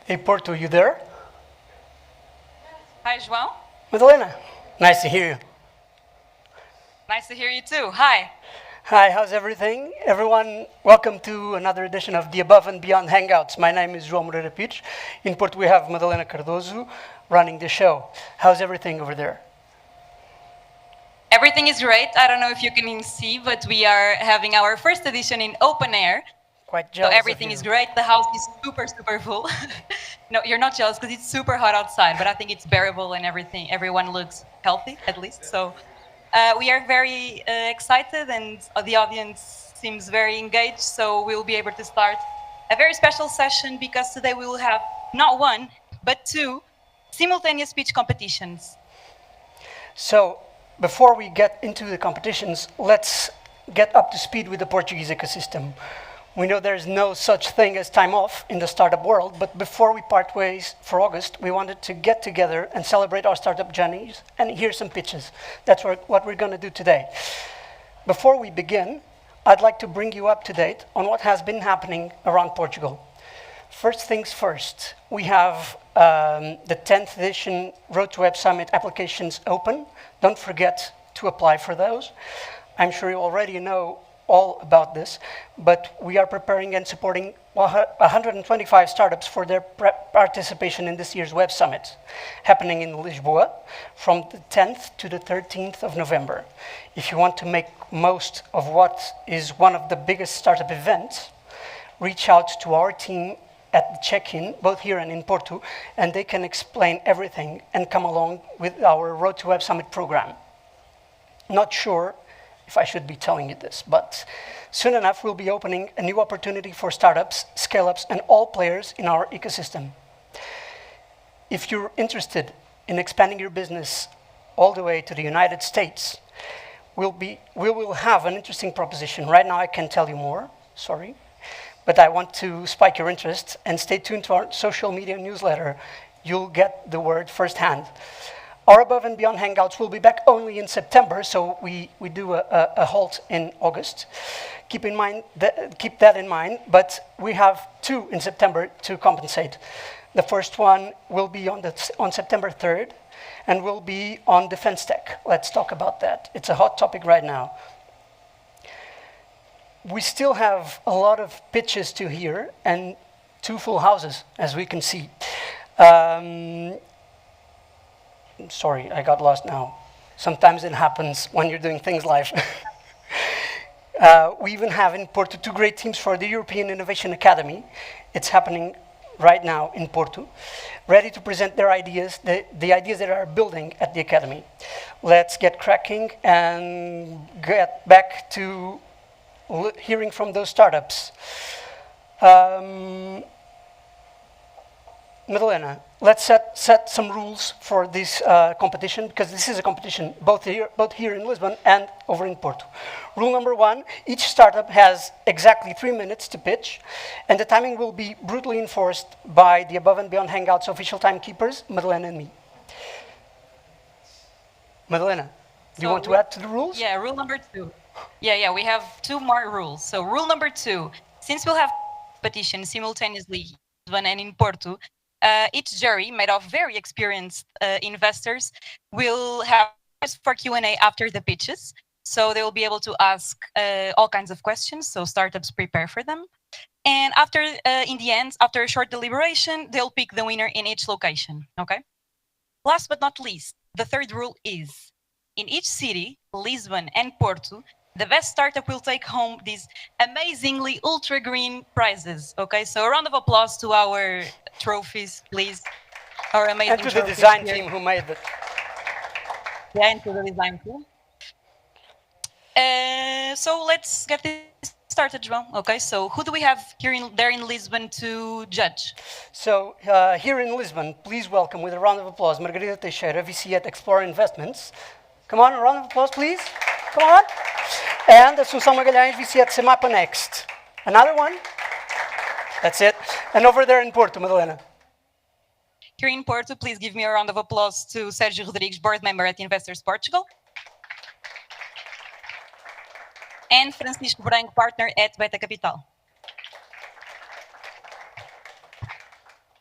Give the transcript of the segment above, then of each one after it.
Hey, Porto, you there? Hi, João. Madalena, nice to hear you. Nice to hear you too. Hi. Hi, how's everything? Everyone, welcome to another edition of the Above and Beyond Hangouts. My name is João Moreira Pires. In Porto, we have Madalena Cardoso running the show. How's everything over there? Everything is great. I don't know if you can see, but we are having our first edition in open air. Quite So jealous everything of you. is great. The house is super, super full. No, you're not jealous because it's super hot outside, but I think it's bearable and everything. Everyone looks healthy, at least. So we are very excited, and the audience seems very engaged. So we'll be able to start a very special session because today we will have not one, but two simultaneous speech competitions. So, before we get into the competitions, let's get up to speed with the Portuguese ecosystem. We know there's no such thing as time off in the startup world, but before we part ways for August, we wanted to get together and celebrate our startup journeys and hear some pitches. That's what we're going to do today. Before we begin, I'd like to bring you up to date on what has been happening around Portugal. First things first, we have the 10th edition Road to Web Summit applications open. Don't forget to apply for those. I'm sure you already know all about this, but we are preparing and supporting 125 startups for their participation in this year's Web Summit, happening in Lisbon from the 10th to the 13th of November. If you want to make most of what is one of the biggest startup events, reach out to our team at the check-in, both here and in Porto, and they can explain everything and come along with our Road to Web Summit program. Not sure if I should be telling you this, but soon enough we'll be opening a new opportunity for startups, scale-ups, and all players in our ecosystem. If you're interested in expanding your business all the way to the United States, we will have an interesting proposition. Right now I can't tell you more, sorry, but I want to spike your interest, and stay tuned to our social media newsletter. You'll get the word firsthand. Our Above and Beyond Hangouts will be back only in September, so we do a halt in August. Keep that in mind, but we have two in September to compensate. The first one will be on September 3rd, and will be on defense tech. Let's talk about that. It's a hot topic right now. We still have a lot of pitches to hear, and two full houses, as we can see. Sorry, I got lost now. Sometimes it happens when you're doing things live. We even have in Porto two great teams for the European Innovation Academy. It's happening right now in Porto, ready to present their ideas, the ideas that are building at the Academy. Let's get cracking and get back to hearing from those startups. Madalena, let's set some rules for this competition, because this is a competition both here in Lisbon and over in Porto. Rule number one, each startup has exactly 3 minutes to pitch, and the timing will be brutally enforced by the Above and Beyond Hangouts official timekeepers, Madalena and me. Madalena, do you want to add to the rules? Yeah, rule number two. Yeah, we have two more rules. So rule number two, since we'll have competition simultaneously in Lisbon and in Porto, each jury, made of very experienced investors, will have for Q&A after the pitches. So they will be able to ask all kinds of questions, so startups prepare for them. And after, in the end, after a short deliberation, they'll pick the winner in each location, okay? Last but not least, the third rule is, in each city, Lisbon and Porto, the best startup will take home these amazingly ultra green prizes. Okay, so a round of applause to our trophies, please. Our amazing and to the trophies design here. team who made it. Yeah, and to the design team. So let's get this started, João. Okay, so who do we have there in Lisbon to judge? So here in Lisbon, please welcome with a round of applause Margarida Teixeira, VC at Explore Investments. Come on, a round of applause, please. Come on. And Assunção Magalhães, VC at Semapa Next. Another one? That's it. And over there in Porto, Madalena. Here in Porto, please give me a round of applause to Sérgio Rodrigues, board member at Investors Portugal. And Francisco Branco, partner at Beta Capital.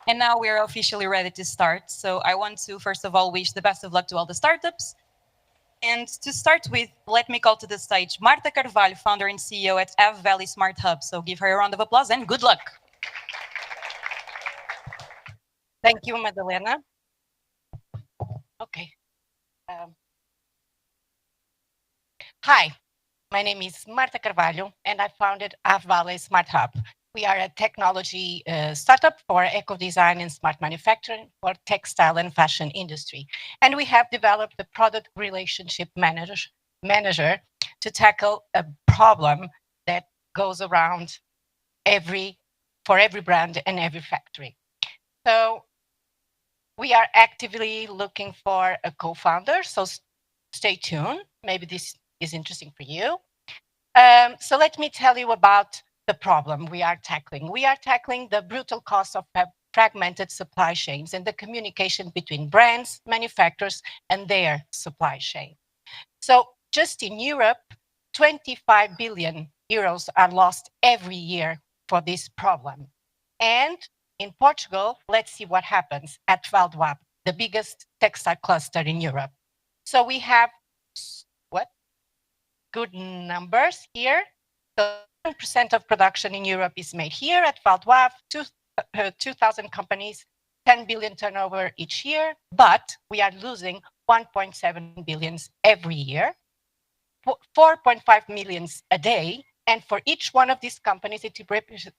And now we're officially ready to start. So I want to, first of all, wish the best of luck to all the startups. And to start with, let me call to the stage Marta Carvalho, founder and CEO at Ave Valley Smart Hub. So give her a round of applause and good luck. Thank you, Madalena. Okay. Hi, my name is Marta Carvalho, and I founded Ave Valley Smart Hub. We are a technology startup for eco-design and smart manufacturing for textile and fashion industry. And we have developed a product relationship manager to tackle a problem that goes around for every brand and every factory. So we are actively looking for a co-founder. So stay tuned. Maybe this is interesting for you. So let me tell you about the problem we are tackling. We are tackling the brutal cost of fragmented supply chains and the communication between brands, manufacturers, and their supply chain. So just in Europe, 25 billion euros are lost every year for this problem. And in Portugal, let's see what happens at Valdoap, the biggest textile cluster in Europe. So we have what? Good numbers here. So 7% of production in Europe is made here at Valdoap, 2,000 companies, 10 billion turnover each year, but we are losing 1.7 billions every year, 4.5 millions a day. And for each one of these companies, it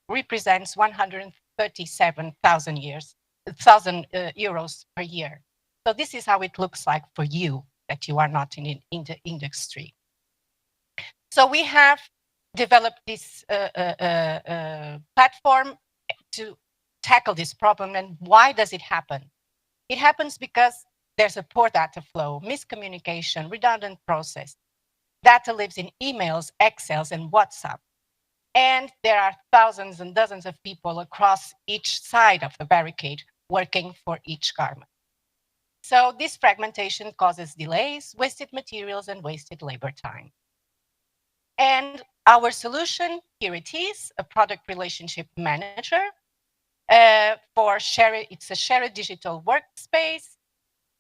represents 137,000 euros per year. So this is how it looks like for you that you are not in the industry. So we have developed this platform to tackle this problem. And why does it happen? It happens because there's a poor data flow, miscommunication, redundant process. Data lives in emails, Excels, and WhatsApp. And there are thousands and dozens of people across each side of the barricade working for each garment. So this fragmentation causes delays, wasted materials, and wasted labor time. And our solution, here it is, a product relationship manager it's a shared digital workspace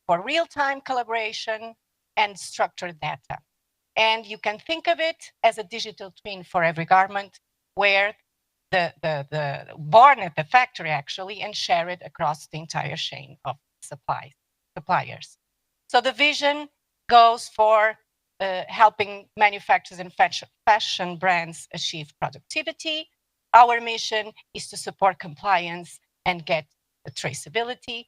for real-time collaboration and structured data. And you can think of it as a digital twin for every garment where the born at the factory actually and share it across the entire chain of suppliers. So the vision goes for helping manufacturers and fashion brands achieve productivity. Our mission is to support compliance and get traceability.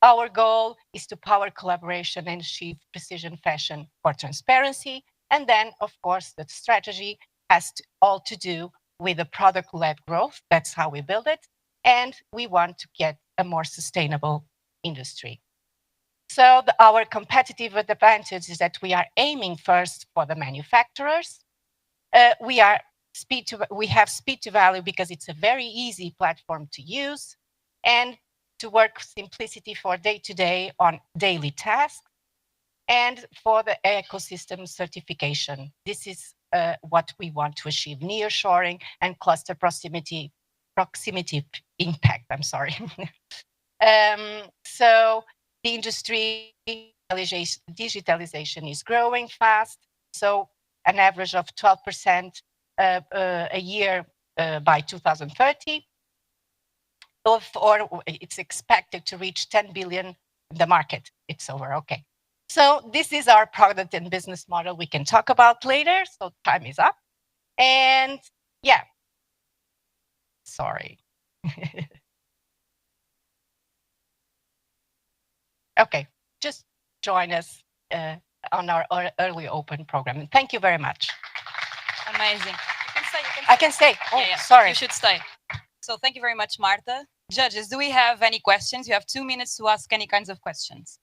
Our goal is to power collaboration and achieve precision fashion for transparency. And then, of course, the strategy has all to do with the product-led growth. That's how we build it. And we want to get a more sustainable industry. So our competitive advantage is that we are aiming first for the manufacturers. We have speed to value because it's a very easy platform to use and to work simplicity for day-to-day on daily tasks and for the ecosystem certification. This is what we want to achieve, nearshoring and cluster proximity impact, I'm sorry. So the industry digitalization is growing fast. So an average of 12% a year by 2030. Or it's expected to reach 10 billion in the market. It's over, okay. So this is our product and business model we can talk about later. So time is up. And yeah, sorry. Okay, just join us on our early open program. And thank you very much. Amazing. You can stay. I can stay. Oh, yeah. Sorry. You should stay. So thank you very much, Marta. Judges, do we have any questions? You have 2 minutes to ask any kinds of questions.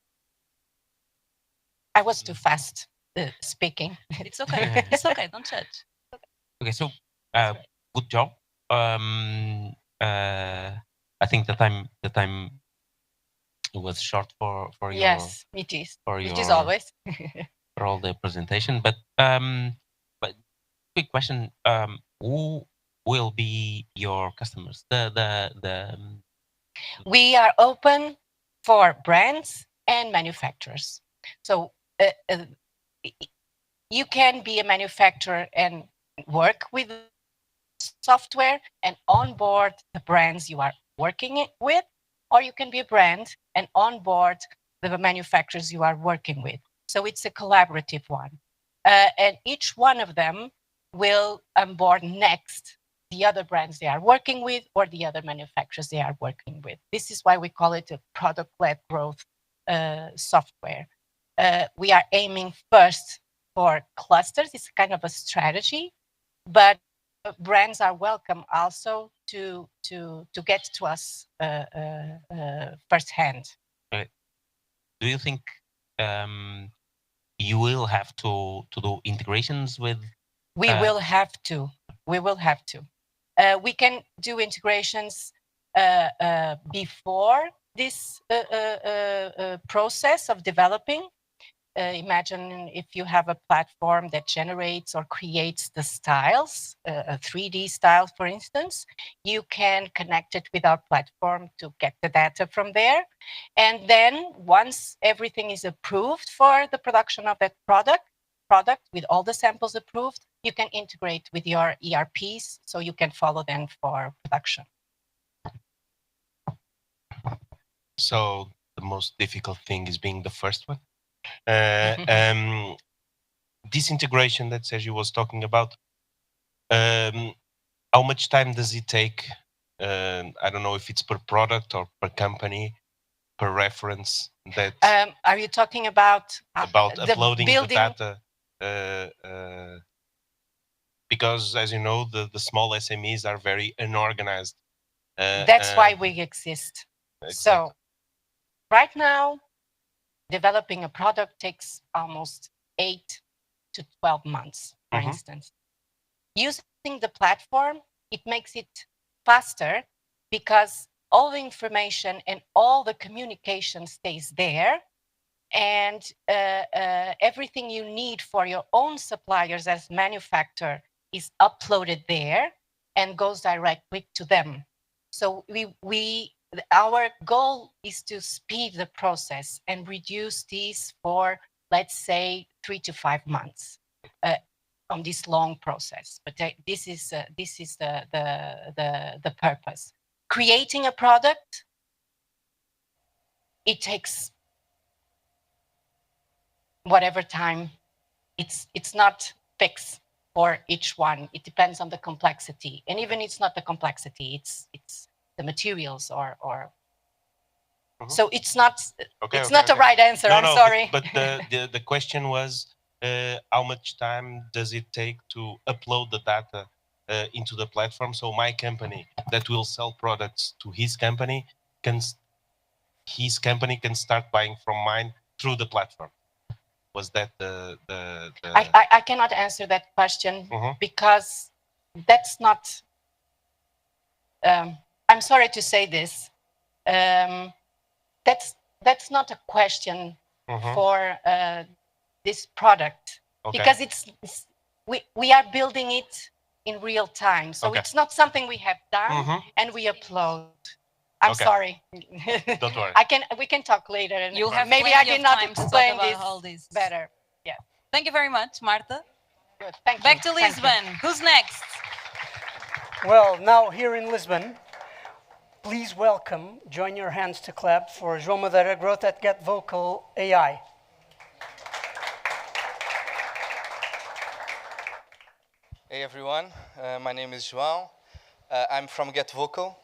I was too fast speaking. It's okay. It's okay. Don't judge. Okay, so good job. I think the time was short for Yes, it is. It is always for all the presentation. But quick question: who will be your customers? The We are open for brands and manufacturers. So you can be a manufacturer and work with software and onboard the brands you are working with, or you can be a brand and onboard the manufacturers you are working with. So it's a collaborative one. And each one of them will onboard next the other brands they are working with or the other manufacturers they are working with. This is why we call it a product-led growth software. We are aiming first for clusters. It's kind of a strategy, but brands are welcome also to get to us firsthand. Do you think you will have to do integrations with? We will have to. We will have to. We can do integrations before this process of developing. Imagine if you have a platform that generates or creates the styles, a 3D style, for instance, you can connect it with our platform to get the data from there. And then once everything is approved for the production of that product with all the samples approved, you can integrate with your ERPs so you can follow them for production. So the most difficult thing is being the first one. This integration that Sergio was talking about, how much time does it take? I don't know if it's per product or per company, per reference. That are you talking about uploading building? the data? Because as you know, the small SMEs are very unorganized. That's why we exist. Exactly. So right now, developing a product takes almost 8 to 12 months, for instance. Using the platform, it makes it faster because all the information and all the communication stays there. And everything you need for your own suppliers as manufacturer is uploaded there and goes directly to them. So our goal is to speed the process and reduce these for, let's say, 3 to 5 months on this long process. But this is the purpose. Creating a product, it takes whatever time. It's not fixed for each one. It depends on the complexity, and even it's not the complexity. It's the materials or. So it's not. It's not a right answer. I'm sorry. But the question was, how much time does it take to upload the data into the platform? So my company that will sell products to his company can start buying from mine through the platform. Was that the... I cannot answer that question because that's not. I'm sorry to say this. That's not a question for this product because we are building it in real time. So it's not something we have done and we upload. I'm sorry. Don't worry. We can talk later. And You'll have maybe I plenty did of not time to explain talk about this all this better. Yeah. Thank you very much, Marta. Good. Thank you. Back to Thank you. Lisbon. Who's next? Well, now here in Lisbon, please welcome, join your hands to clap for João Madeira, Growth at Get Vocal AI. Hey everyone, my name is João. I'm from Get Vocal.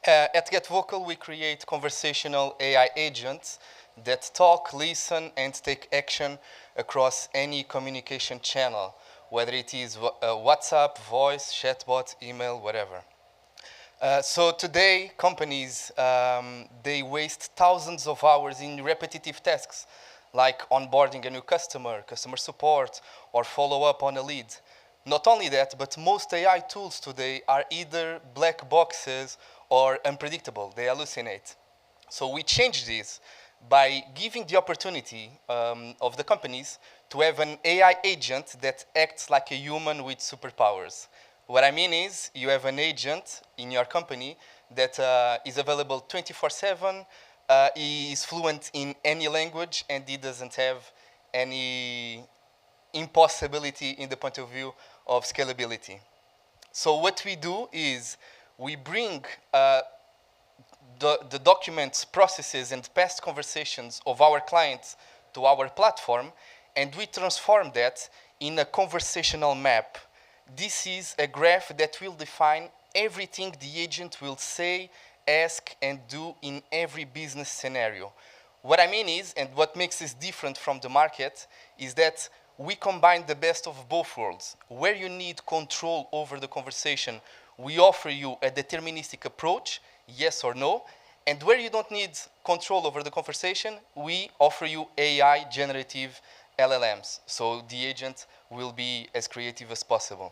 At Get Vocal, we create conversational AI agents that talk, listen, and take action across any communication channel, whether it is WhatsApp, voice, chatbot, email, whatever. So today, companies, they waste thousands of hours in repetitive tasks, like onboarding a new customer, customer support, or follow up on a lead. Not only that, but most AI tools today are either black boxes or unpredictable. They hallucinate. So we changed this by giving the opportunity of the companies to have an AI agent that acts like a human with superpowers. What I mean is, you have an agent in your company that is available 24/7. He is fluent in any language, and he doesn't have any impossibility in the point of view of scalability. So what we do is we bring the documents, processes, and past conversations of our clients to our platform, and we transform that in a conversational map. This is a graph that will define everything the agent will say, ask, and do in every business scenario. What I mean is, and what makes us different from the market, is that we combine the best of both worlds. Where you need control over the conversation, we offer you a deterministic approach, yes or no. And where you don't need control over the conversation, we offer you AI generative LLMs. So the agent will be as creative as possible.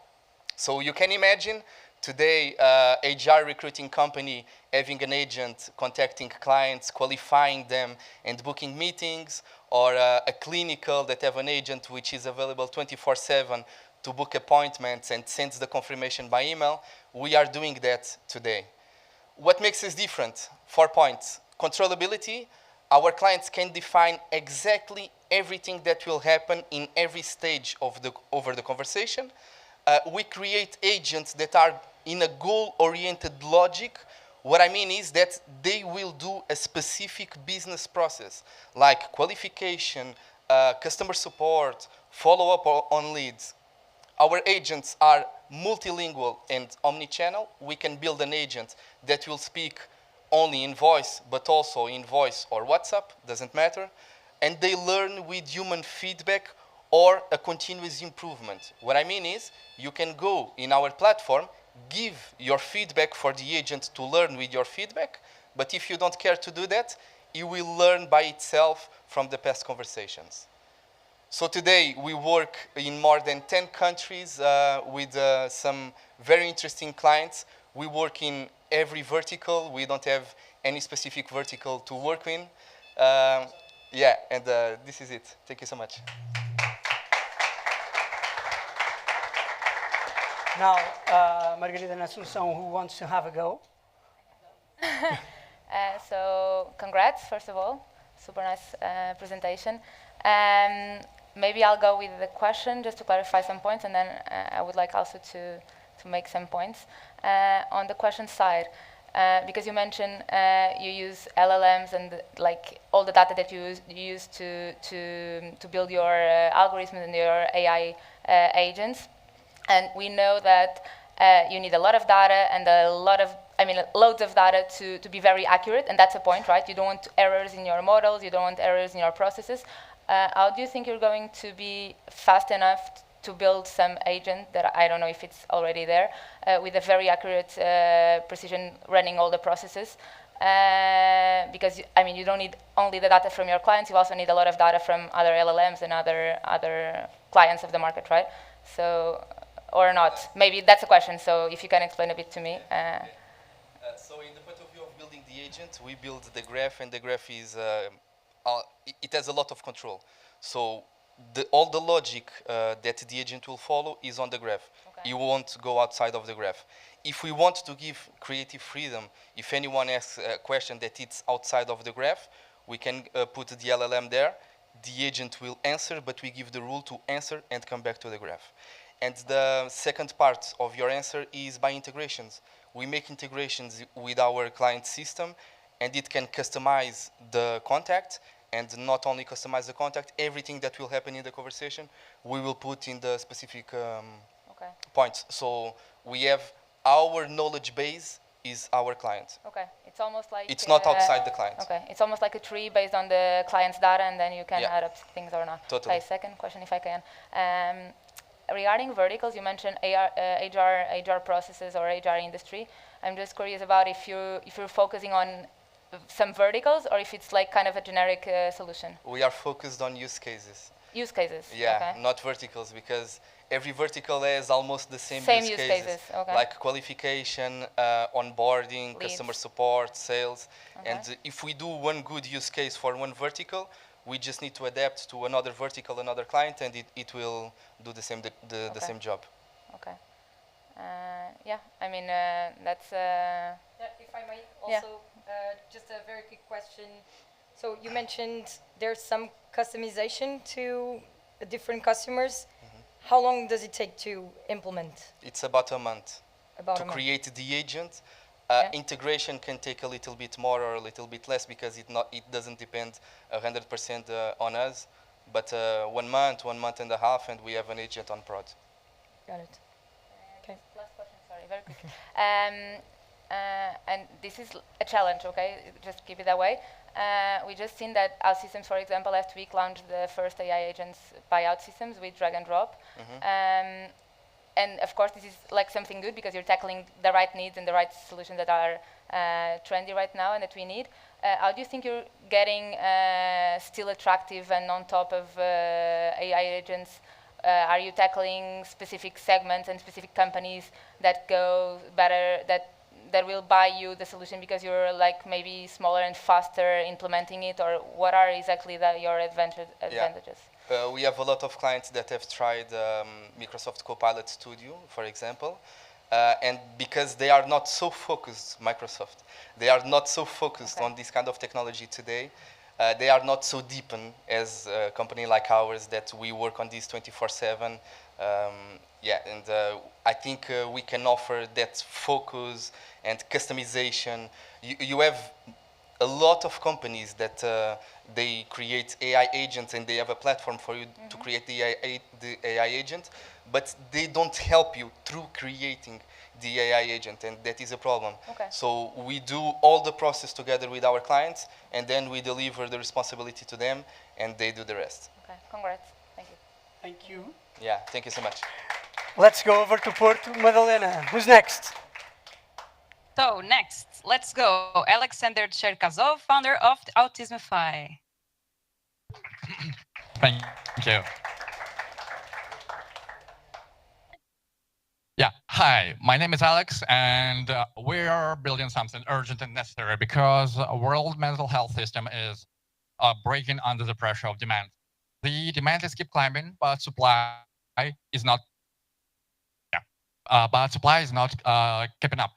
So you can imagine today HR recruiting company having an agent contacting clients, qualifying them, and booking meetings, or a clinical that have an agent which is available 24/7 to book appointments and sends the confirmation by email. We are doing that today. What makes us different? 4 points. Controllability. Our clients can define exactly everything that will happen in every stage of over the conversation. We create agents that are in a goal-oriented logic. What I mean is that they will do a specific business process, like qualification, customer support, follow-up on leads. Our agents are multilingual and omnichannel. We can build an agent that will speak only in voice, but also in voice or WhatsApp, doesn't matter. And they learn with human feedback or a continuous improvement. What I mean is, you can go in our platform, give your feedback for the agent to learn with your feedback, but if you don't care to do that, it will learn by itself from the past conversations. So today we work in more than 10 countries with some very interesting clients. We work in every vertical. We don't have any specific vertical to work in. Yeah, and this is it. Thank you so much. Now, Margarida and Assunção, who wants to have a go? So congrats, first of all. Super nice presentation. Maybe I'll go with the question just to clarify some points, and then I would like also to make some points. On the question side, because you mentioned you use LLMs and like all the data that you use to build your algorithms and your AI agents. And we know that you need a lot of data and loads of data to be very accurate, and that's the point, right? You don't want errors in your models, you don't want errors in your processes. How do you think you're going to be fast enough to build some agent that I don't know if it's already there, with a very accurate precision running all the processes? Because you don't need only the data from your clients, you also need a lot of data from other LLMs and other clients of the market, right? So, or not? Maybe that's a question, so if you can explain a bit to me. So in the point of view of building the agent, we build the graph, and the graph is, it has a lot of control. So all the logic that the agent will follow is on the graph. Okay. You won't go outside of the graph. If we want to give creative freedom, if anyone asks a question that it's outside of the graph, we can put the LLM there. The agent will answer, but we give the rule to answer and come back to the graph. And the second part of your answer is by integrations. We make integrations with our client system, and it can customize the contact, and not only customize the contact, everything that will happen in the conversation, we will put in the specific points. So we have our knowledge base is our client. Okay, it's almost like... It's not outside the client. Okay, it's almost like a tree based on the client's data, and then you can add up things or not. Totally. Okay, second question, if I can. Regarding verticals, you mentioned HR processes or HR industry. I'm just curious about if you're focusing on some verticals, or if it's like kind of a generic solution. We are focused on use cases. Use cases. Yeah, okay. Not verticals, because every vertical has almost the same use cases. Okay. Like qualification, onboarding, leads. Customer support, sales. Okay. And if we do one good use case for one vertical, we just need to adapt to another vertical, another client, and it will do the same the same job. Okay. Yeah, I mean that's. Yeah, if if I might Yeah. also, just a very quick question. So you mentioned there's some customization to different customers. How long does it take to implement? It's about a month. About To a month. create the agent. Yeah. Integration can take a little bit more or a little bit less because it doesn't depend 100% on us. But 1 month, 1.5 months, and we have an agent on prod. Got it. Okay. Last question, sorry, very quick. And this is a challenge, okay? Just keep it that way. We just seen that our systems, for example, last week launched the first AI agents buyout systems with drag and drop. And of course, this is like something good because you're tackling the right needs and the right solutions that are trendy right now and that we need. How do you think you're getting still attractive and on top of AI agents? Are you tackling specific segments and specific companies that go better, that will buy you the solution because you're like maybe smaller and faster implementing it, or what are exactly your advantages? We have a lot of clients that have tried Microsoft Copilot Studio, for example, and because they are not so focused, Microsoft, they are not so focused on this kind of technology today. They are not so deep as a company like ours that we work on this 24/7. I think we can offer that focus and customization. You have a lot of companies that they create AI agents and they have a platform for you to create the AI agent, but they don't help you through creating the AI agent, and that is a problem. Okay. So we do all the process together with our clients, and then we deliver the responsibility to them, and they do the rest. Okay, congrats. Thank you. Thank you. Yeah, thank you so much. Let's go over to Porto. Madalena, who's next? So next, let's go. Alexander Cherkazov, founder of Autismify. Thank you. Yeah, hi, my name is Alex, and we are building something urgent and necessary because world mental health system is breaking under the pressure of demand. The demand is keep climbing, but supply is not. Keeping up,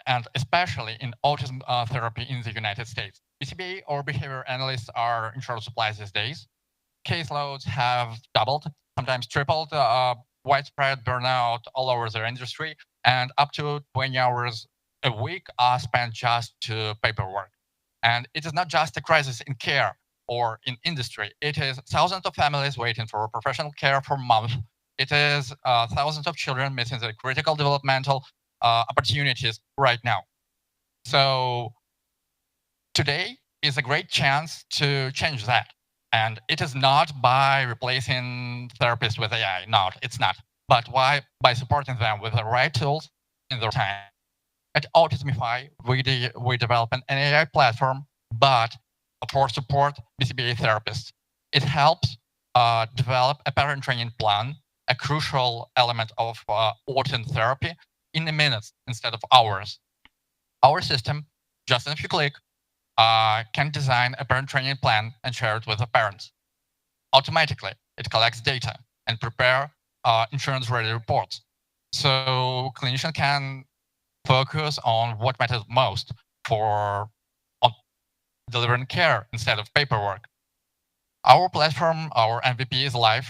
and especially in autism therapy in the United States. BCBA or behavior analysts are in short supply these days. Caseloads have doubled, sometimes tripled, widespread burnout all over their industry, and up to 20 hours a week are spent just to paperwork. And it is not just a crisis in care or in industry. It is thousands of families waiting for professional care for months. It is thousands of children missing the critical developmental opportunities right now. So today is a great chance to change that. And it is not by replacing therapists with AI. No, it's not. But by supporting them with the right tools in their time. At Autismify, we develop an AI platform, but for support BCBA therapists. It helps develop a parent training plan, a crucial element of autism therapy, in minutes instead of hours. Our system, just in a few clicks, can design a parent training plan and share it with the parents. Automatically, it collects data and prepare insurance-ready reports. So clinician can focus on what matters most for delivering care instead of paperwork. Our platform, our MVP is live.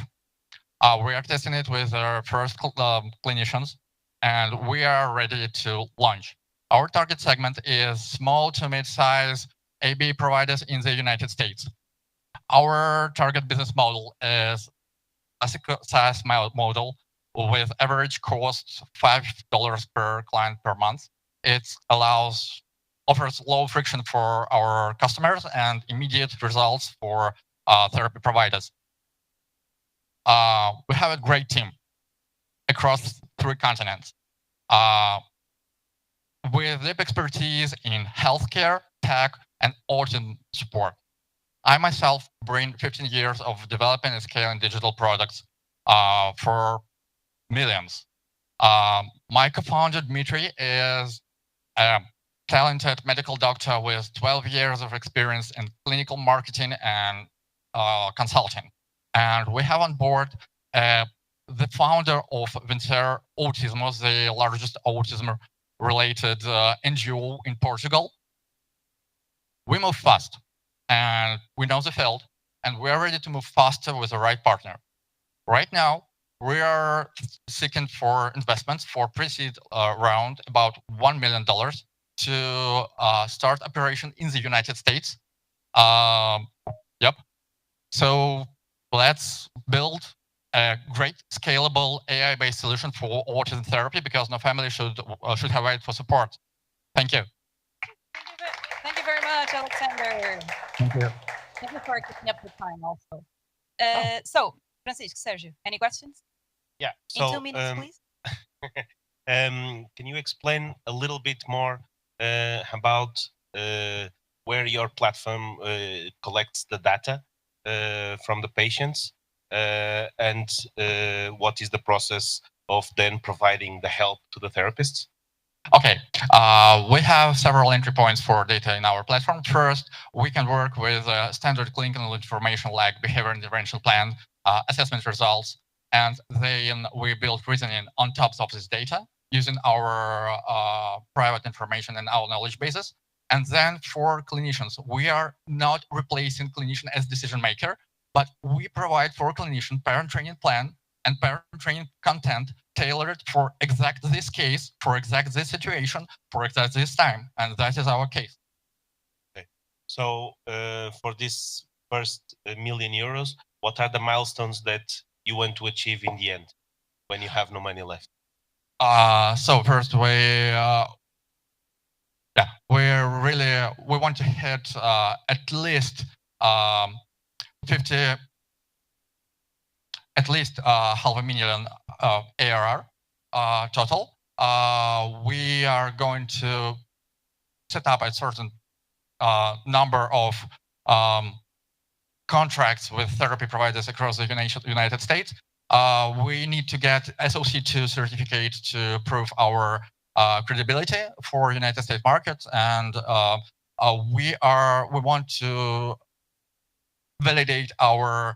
We are testing it with our first clinicians, and we are ready to launch. Our target segment is small to mid-size AB providers in the United States. Our target business model is a SaaS model with average cost $5 per client per month. It offers low friction for our customers and immediate results for therapy providers. We have a great team across 3 continents with deep expertise in healthcare, tech, and autism support. I myself bring 15 years of developing and scaling digital products for millions. My co-founder, Dmitry, is a talented medical doctor with 12 years of experience in clinical marketing and consulting. And we have on board the founder of Vencer Autism, the largest autism related NGO in Portugal. We move fast, and we know the field, and we are ready to move faster with the right partner. Right now, we are seeking for investments for pre-seed round about $1 million to start operation in the United States. Yep. So let's build a great scalable AI-based solution for autism therapy, because no family should have wait for support. Thank you. Thank you very much, Alexander. Thank you. Thank you for keeping up the time also. So, Francisco, Sergio, any questions? Yeah. In 2 minutes, please. Can you explain a little bit more about where your platform collects the data from the patients, and what is the process of then providing the help to the therapists? Okay, we have several entry points for data in our platform. First, we can work with standard clinical information like behavior intervention plan, assessment results, and then we build reasoning on top of this data using our private information and our knowledge bases. And then for clinicians, we are not replacing clinician as decision maker, but we provide for clinician parent training plan and parent training content tailored for exact this case, for exact this situation, for exact this time. And that is our case. Okay. So for this first €1 million, what are the milestones that you want to achieve in the end when you have no money left? So first we want to hit at least 50, at least $500,000 ARR total. We are going to set up a certain number of contracts with therapy providers across the United States. We need to get SOC2 certificate to prove our credibility for United States market, and we want to validate our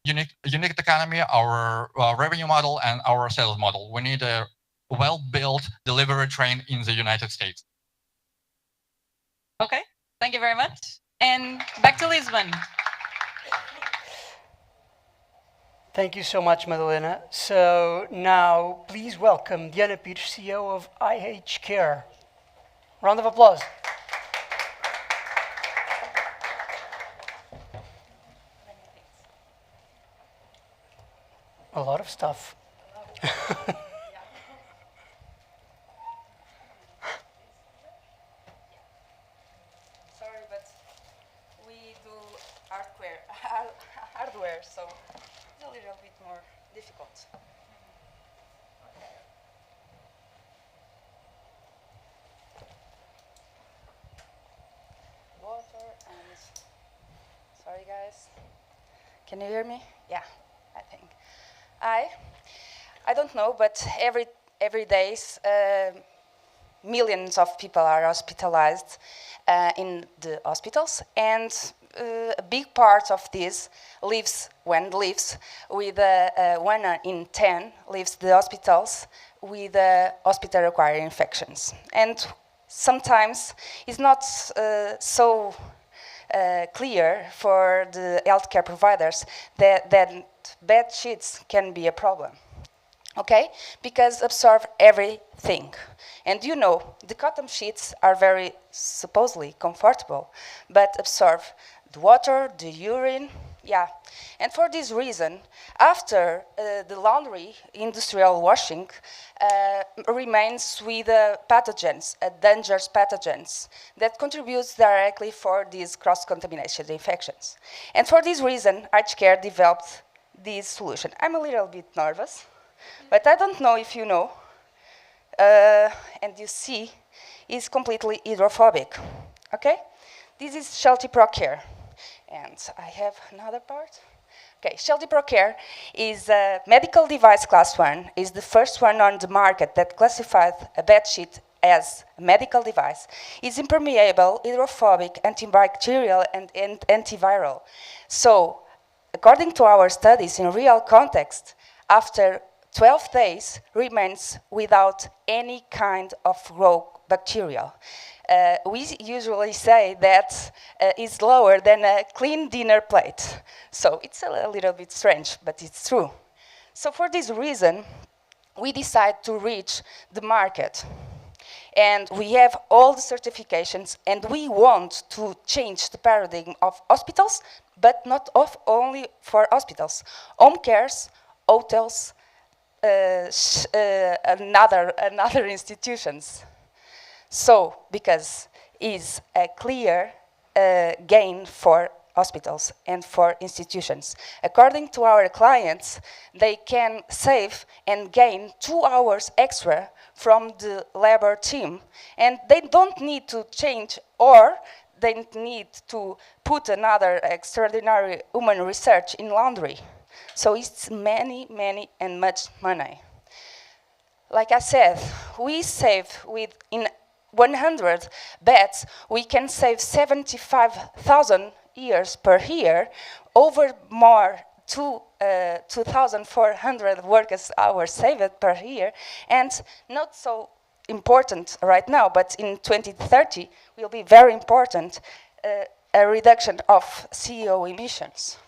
unique economy, our revenue model, and our sales model. We need a well-built delivery train in the United States. Okay, thank you very much. And back to Lisbon. Thank you so much, Madalena. So now, please welcome Diana Pires, CEO of IH Care. Round of applause. A lot of stuff. Sorry, but we do hardware, so it's a little bit more difficult. Water and sorry guys. Can you hear me? Yeah, I think. I don't know, but every day millions of people are hospitalized in the hospitals, and a big part of this lives with 1 in 10 leaves the hospitals with hospital-acquired infections, and sometimes it's not so clear for the healthcare providers that bed sheets can be a problem. Okay, because absorb everything. And you know, the cotton sheets are very supposedly comfortable, but absorb the water, the urine, yeah. And for this reason, after the laundry, industrial washing remains with pathogens, dangerous pathogens, that contributes directly for these cross-contamination infections. And for this reason, IH Care developed this solution. I'm a little bit nervous, but I don't know if you know, and you see, it's completely hydrophobic, okay? This is Shelty Pro Care, and I have another part. Okay, Shelty Pro Care is a medical device class 1, is the first one on the market that classified a bedsheet as a medical device. It's impermeable, hydrophobic, antibacterial, and antiviral. So, according to our studies in real context, after 12 days remains without any kind of raw bacteria. We usually say that is lower than a clean dinner plate. So it's a little bit strange, but it's true. So for this reason, we decide to reach the market. And we have all the certifications, and we want to change the paradigm of hospitals, but not only for hospitals. Home cares, hotels, another institutions. So, because it's a clear gain for hospitals and for institutions. According to our clients, they can save and gain 2 hours extra from the labor team, and they don't need to change, or they need to put another extraordinary human research in laundry. So it's many, many and much money. Like I said, we save in 100 beds, we can save 75,000 years per year, over more 2,400 workers hours saved per year, and not so important right now, but in 2030 will be very important, a reduction of CO emissions.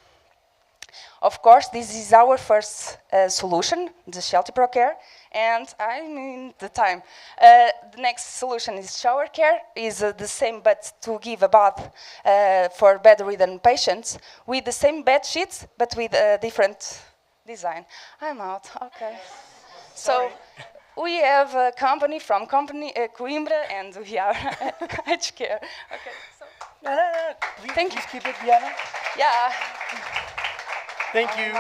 Of course, this is our first solution, the Shelter Pro Care, and I mean the time. The next solution is shower care, is the same but to give a bath for bedridden patients with the same bed sheets but with a different design. I'm out, okay. So we have a company from Coimbra, and we are H Care. Okay, so. Please keep it, Diana. Yeah. Thank you.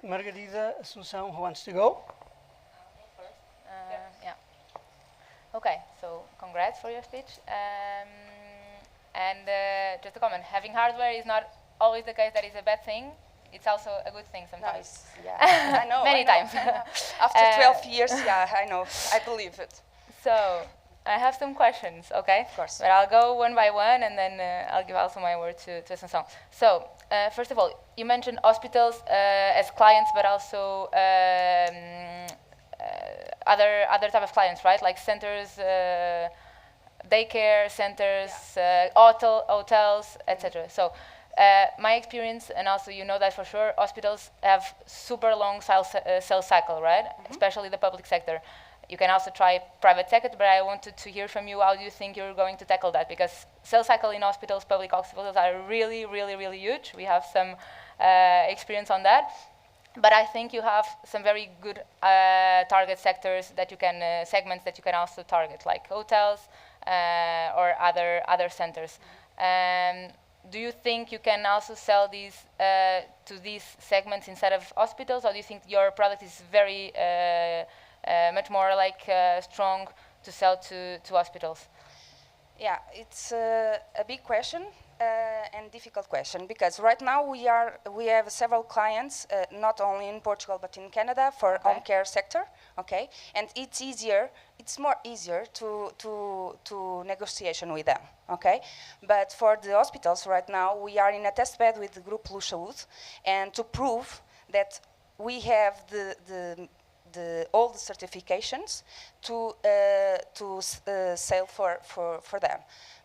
Margarida, Assunção, who wants to go? Yeah. Okay, so congrats for your speech. And just a comment, having hardware is not always the case that is a bad thing. It's also a good thing sometimes. Nice. Yeah, I know. Many times. After 12 years, yeah, I know. I believe it. So, I have some questions, okay? Of course. But I'll go one by one, and then I'll give also my word to Assunção. So, first of all, you mentioned hospitals as clients, but also other type of clients, right? Like centers, daycare centers, hotels, etc. So, my experience, and also you know that for sure, hospitals have super long sales cycle, right? Especially the public sector. You can also try private sector, but I wanted to hear from you, how do you think you're going to tackle that? Because sales cycle in hospitals, public hospitals are really, really, really huge. We have some experience on that. But I think you have some very good target sectors that you can, segments that you can also target, like hotels or other centers. Do you think you can also sell these to these segments instead of hospitals, or do you think your product is very much more like strong to sell to hospitals? Yeah, it's a big question and difficult question, because right now we have several clients, not only in Portugal but in Canada, for home care sector. Okay, and it's more easier to negotiation with them. Okay, but for the hospitals right now we are in a test bed with the group Luz Saúde, and to prove that we have all the certifications to sell for them.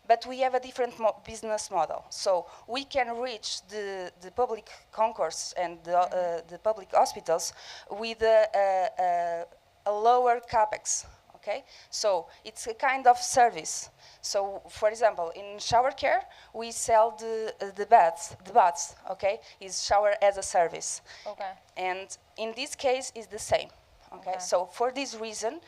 But we have a different business model. So we can reach the public concourse and the public hospitals with a lower capex. Okay, so it's a kind of service. So, for example, in shower care, we sell the baths. Okay, is shower as a service. Okay. And in this case, is the same. Okay. So for this reason,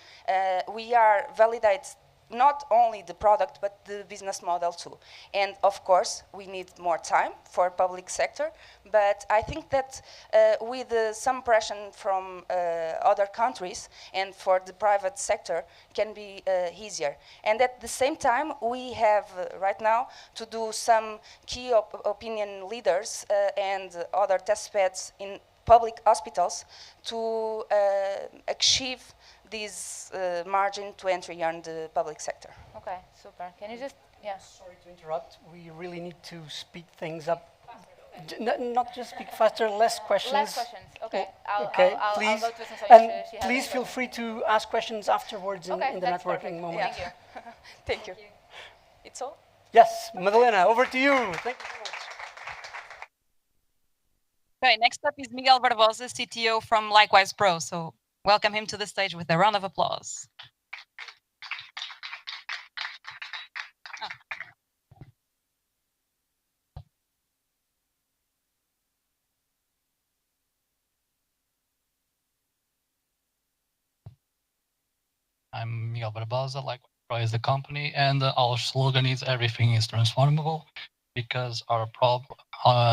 we are validate not only the product but the business model too. And of course, we need more time for public sector. But I think that with some pressure from other countries and for the private sector can be easier. And at the same time, we have right now to do some key opinion leaders and other test beds in public hospitals to achieve this margin to entry on the public sector. Okay, super. Can you just, yeah. Sorry to interrupt. We really need to speed things up Not just speak faster, less questions. Less questions. Okay. Okay, I'll please. go to Assunção And if she has please any feel questions. free to ask questions afterwards in, Okay, in the that's networking perfect. moment. Thank you. Thank you. It's all? Yes, Madalena, over to you. Thank you so much. Okay, next up is Miguel Barbosa, CTO from Likewise Pro. So welcome him to the stage with a round of applause. I'm Miguel Barbosa, Likewise Pro is the company, and our slogan is everything is transformable, because our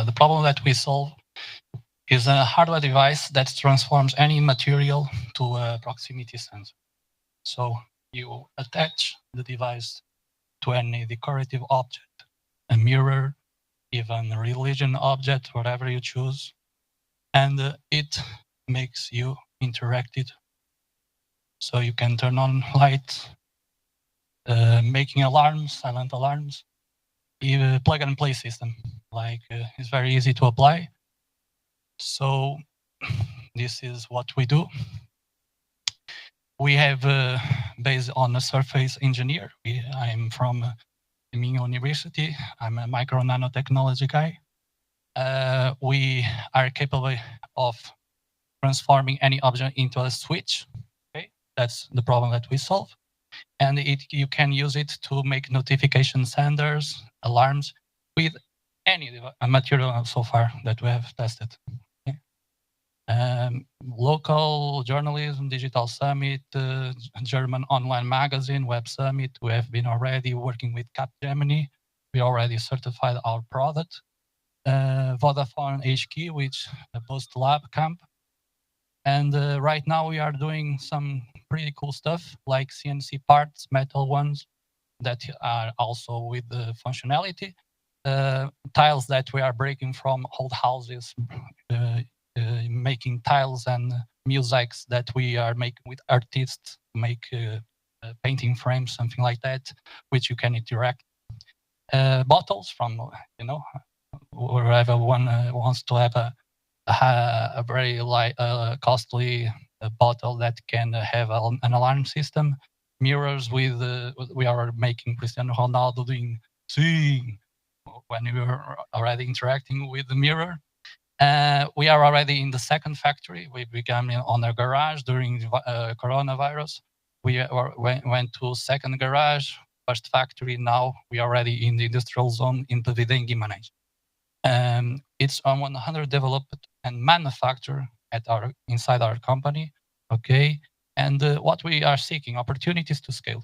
the problem that we solve is a hardware device that transforms any material to a proximity sensor. So you attach the device to any decorative object, a mirror, even a religion object, whatever you choose, and it makes you interactive. So you can turn on lights, making alarms, silent alarms, even plug and play system. Like it's very easy to apply. So this is what we do. We have based on a surface engineer. I'm from Minho University. I'm a micro nanotechnology guy. We are capable of transforming any object into a switch. Okay, that's the problem that we solve. And you can use it to make notification senders, alarms with any material so far that we have tested. Okay. Local journalism, digital summit, German online magazine, web summit. We have been already working with Capgemini. We already certified our product. Vodafone HQ, which a post lab camp. And right now we are doing some pretty cool stuff like CNC parts, metal ones that are also with the functionality. Tiles that we are breaking from old houses, making tiles and mosaics that we are making with artists, make painting frames, something like that, which you can interact. Bottles from, wherever one wants to have a very costly bottle that can have an alarm system. Mirrors with we are making Cristiano Ronaldo doing sing when we were already interacting with the mirror. We are already in the second factory. We began on a garage during coronavirus. We went to second garage, first factory. Now we are already in the industrial zone in Pavidem, Guimarães. It's 100 developed and manufactured inside our company. Okay, and what we are seeking opportunities to scale.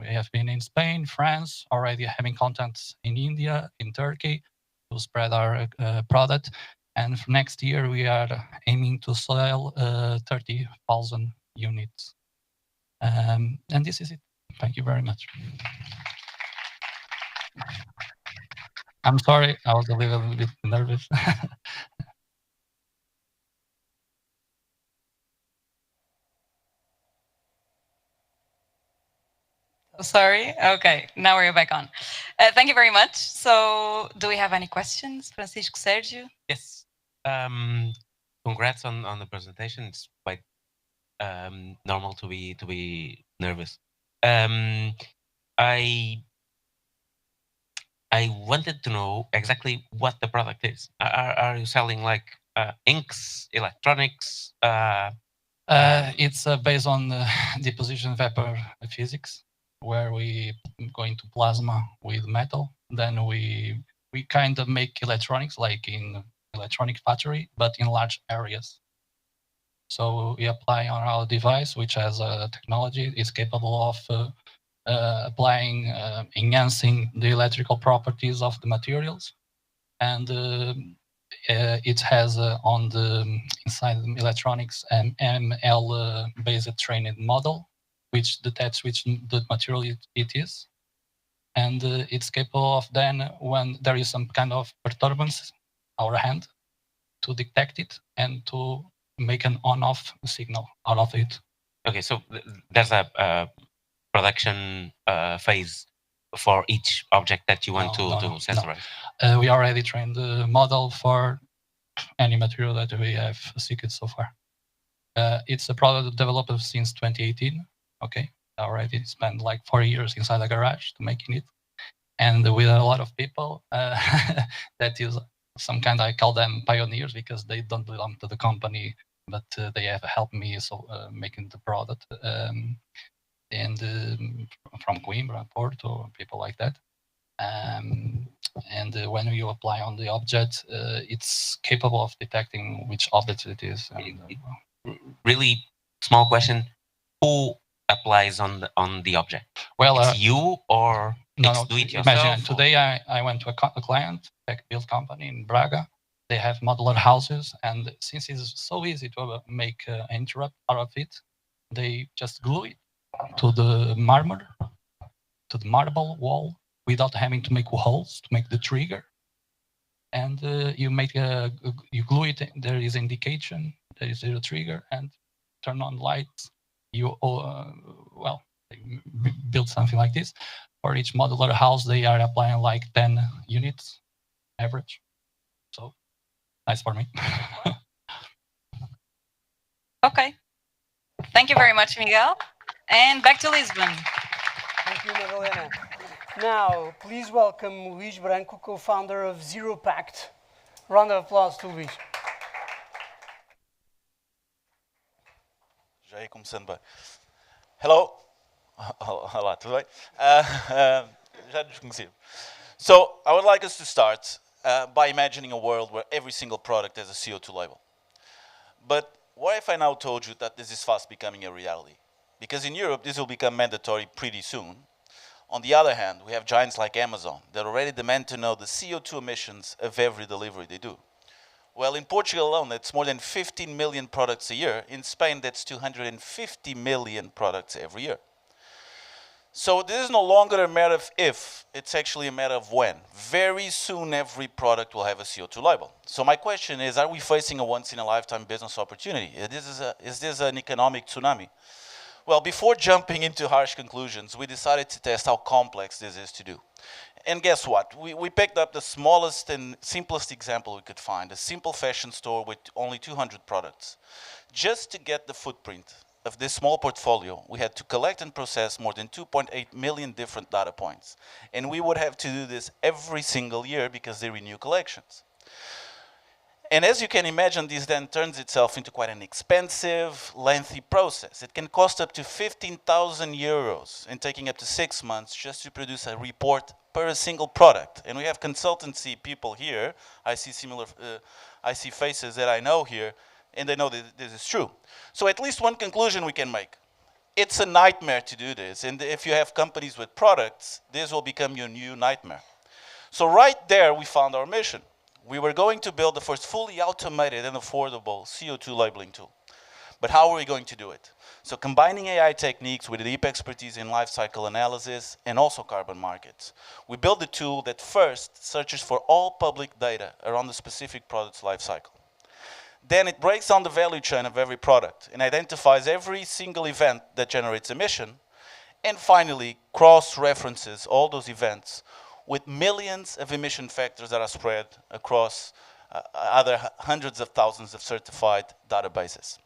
We have been in Spain, France, already having contacts in India, in Turkey, to spread our product. And for next year, we are aiming to sell 30,000 units. And this is it. Thank you very much. I'm sorry, I was a little bit nervous. Sorry. Okay, now we're back on. Thank you very much. So, do we have any questions, Francisco, Sergio? Yes. Congrats on the presentation. It's quite normal to be nervous. I wanted to know exactly what the product is. Are you selling like inks, electronics? It's based on deposition vapor physics, where we go into plasma with metal. Then we kind of make electronics like in electronic factory, but in large areas. So we apply on our device, which has a technology, is capable of applying, enhancing the electrical properties of the materials. And it has on the inside the electronics an ML based trained model, which detects which the material it is. And it's capable of then, when there is some kind of perturbance, our hand, to detect it and to make an on-off signal out of it. Okay, so there's a production phase for each object that you want to No. sensorize? We already trained the model for any material that we have seeked so far. It's a product developed since 2018. Okay, already spent like 4 years inside the garage to making it, and with a lot of people that use some kind. I call them pioneers because they don't belong to the company, but they have helped me making the product. And from Coimbra, Porto, people like that. And when you apply on the object, it's capable of detecting which object it is. And, really small question: who applies on the object? Well, it's you or no, do it yourself? Imagine today I went to a client, tech build company in Braga. They have modular houses, and since it's so easy to make an interrupt out of it, they just glue it to the marble wall without having to make holes to make the trigger. And you glue it. There is indication. There is a trigger, and turn on lights. You build something like this. For each modular house, they are applying like 10 units average. So nice for me. Okay. Thank you very much, Miguel. And back to Lisbon. Thank you, Madalena. Now, please welcome Luís Branco, co-founder of Zero Pact. Round of applause to Luís. Já ia começando bem. Hello. Olá, tudo bem? Já nos conhecemos. So, I would like us to start by imagining a world where every single product has a CO2 label. But what if I now told you that this is fast becoming a reality? Because in Europe, this will become mandatory pretty soon. On the other hand, we have giants like Amazon that already demand to know the CO2 emissions of every delivery they do. Well, in Portugal alone, that's more than 15 million products a year. In Spain, that's 250 million products every year. So this is no longer a matter of if, it's actually a matter of when. Very soon, every product will have a CO2 label. So my question is, are we facing a once-in-a-lifetime business opportunity? Is this an economic tsunami? Well, before jumping into harsh conclusions, we decided to test how complex this is to do. And guess what? We picked up the smallest and simplest example we could find, a simple fashion store with only 200 products. Just to get the footprint of this small portfolio, we had to collect and process more than 2.8 million different data points. And we would have to do this every single year because they renew collections. And as you can imagine, this then turns itself into quite an expensive, lengthy process. It can cost up to 15,000 euros and taking up to 6 months just to produce a report per a single product. And we have consultancy people here. I see faces that I know here, and they know that this is true. So at least one conclusion we can make. It's a nightmare to do this. And if you have companies with products, this will become your new nightmare. So right there, we found our mission. We were going to build the first fully automated and affordable CO2 labeling tool. But how are we going to do it? So combining AI techniques with deep expertise in life cycle analysis and also carbon markets, we built a tool that first searches for all public data around the specific product's life cycle. Then it breaks down the value chain of every product and identifies every single event that generates emission, and finally cross-references all those events with millions of emission factors that are spread across other hundreds of thousands of certified databases.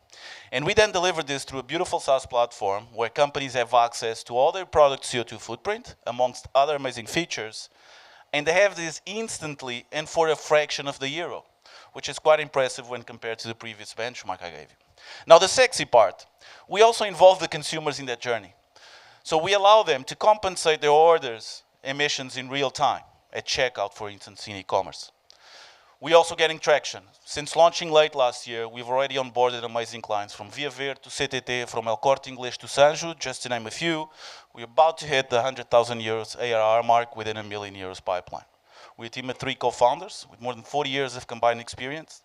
And we then deliver this through a beautiful SaaS platform where companies have access to all their product CO2 footprint, amongst other amazing features, and they have this instantly and for a fraction of the euro, which is quite impressive when compared to the previous benchmark I gave you. Now the sexy part, we also involve the consumers in that journey. So we allow them to compensate their orders emissions in real time at checkout, for instance, in e-commerce. We're also getting traction. Since launching late last year, we've already onboarded amazing clients from Via Verde to CTT, from El Corte Inglés to Sanju, just to name a few. We're about to hit the 100,000 euros ARR mark within a million euros pipeline. We're a team of 3 co-founders with more than 40 years of combined experience.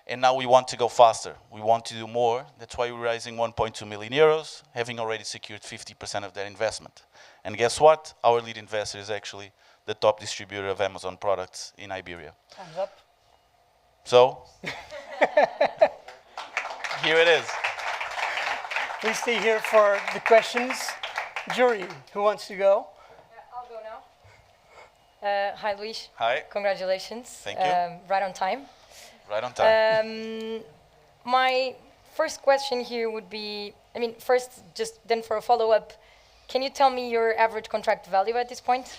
And now we want to go faster. We want to do more. That's why we're raising 1.2 million euros, having already secured 50% of that investment. And guess what? Our lead investor is actually the top distributor of Amazon products in Iberia. Thumbs up. So, here it is. Please stay here for the questions. Jury, who wants to go? I'll go now. Hi, Luis. Hi. Congratulations. Thank you. Right on time. Right on time. My first question here would be, I mean, first, just then for a follow-up, can you tell me your average contract value at this point?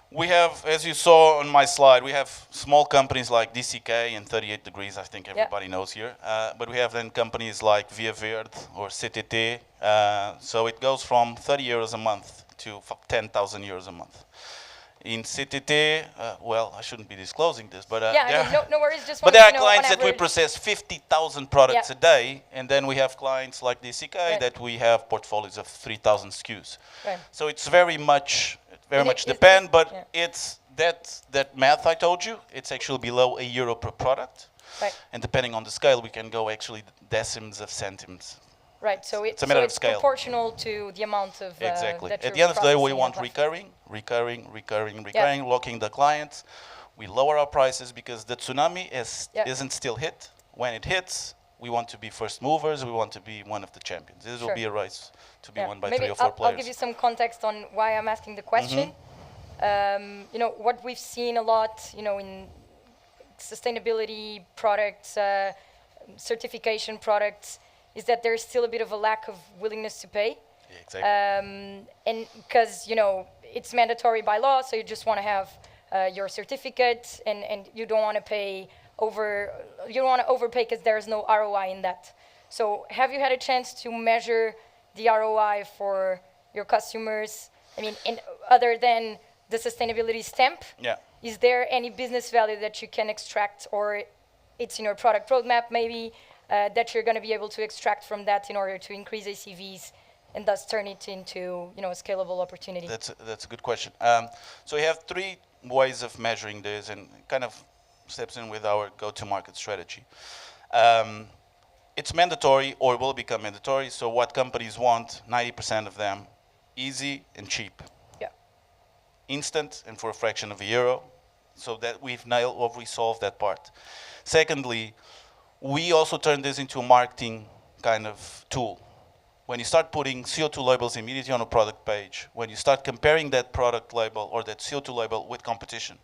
We have, as you saw on my slide, we have small companies like DCK and 38 Degrees, I think everybody knows here. But we have then companies like Via Verde or CTT. So it goes from 30 euros a month to 10,000 euros a month. In CTT, well, I shouldn't be disclosing this, but no worries. Just but there are to know clients on that we average. process 50,000 products a day, and then we have clients like DCK that we have portfolios of 3,000 SKUs. Right. So it's very much depend, but it's that math I told you. It's actually below €1 per product, and depending on the scale, we can go actually decimals of centimes. Right, so it's a matter of scale. Proportional to the amount of exactly. That At the end of the day, we processing want recurring, locking the clients. We lower our prices because the tsunami isn't still hit. When it hits, we want to be first movers. We want to be one of the champions. This will be a race to be won by 3 or 4 players. I'll give you some context on why I'm asking the question. You know, what we've seen a lot, you know, in sustainability products, certification products, is that there's still a bit of a lack of willingness to pay. Yeah, exactly. And because, you know, it's mandatory by law, so you just want to have your certificate, and you don't want to pay you don't want to overpay because there's no ROI in that. So have you had a chance to measure the ROI for your customers? I mean, other than the sustainability stamp, is there any business value that you can extract, or it's in your product roadmap maybe, that you're going to be able to extract from that in order to increase ACVs and thus turn it into, you know, a scalable opportunity? That's a good question. So we have 3 ways of measuring this, and kind of steps in with our go-to-market strategy. It's mandatory, or will become mandatory. So what companies want, 90% of them, easy and cheap. Yeah. Instant and for a fraction of €1. So that we've solved that part. Secondly, we also turn this into a marketing kind of tool. When you start putting CO2 labels immediately on a product page, when you start comparing that product label or that CO2 label with competition,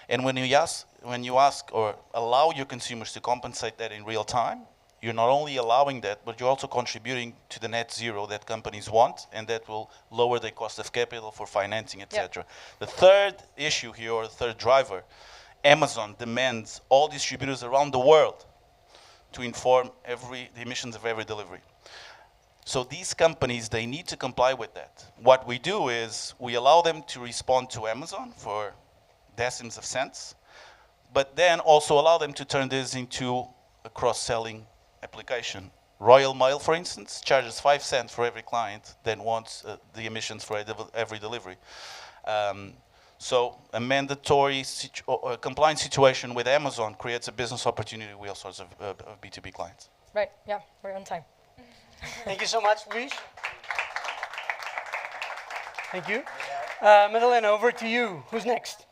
and when you ask or allow your consumers to compensate that in real time, you're not only allowing that, but you're also contributing to the net zero that companies want, and that will lower their cost of capital for financing, etc. The third issue here, or the third driver, Amazon demands all distributors around the world to inform the emissions of every delivery. So these companies, they need to comply with that. What we do is we allow them to respond to Amazon for decimals of cents, but then also allow them to turn this into a cross-selling application. Royal Mail, for instance, charges 5 cents for every client that wants the emissions for every delivery. So a mandatory compliance situation with Amazon creates a business opportunity with all sorts of B2B clients. Right, yeah, we're on time. Thank you so much, Luis. Thank you. Madalena, over to you. Who's next?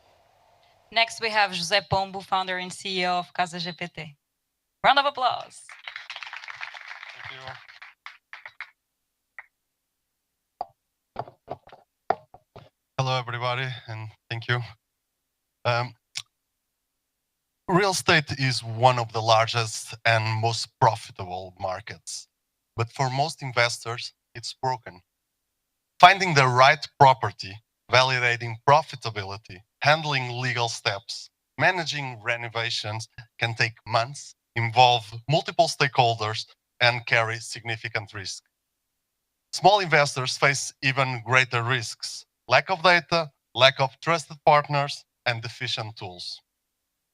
Next, we have José Pombo, founder and CEO of Casa GPT. Round of applause. Thank you. Hello, everybody, and thank you. Real estate is one of the largest and most profitable markets, but for most investors, it's broken. Finding the right property, validating profitability, handling legal steps, managing renovations can take months, involve multiple stakeholders, and carry significant risk. Small investors face even greater risks: lack of data, lack of trusted partners, and deficient tools.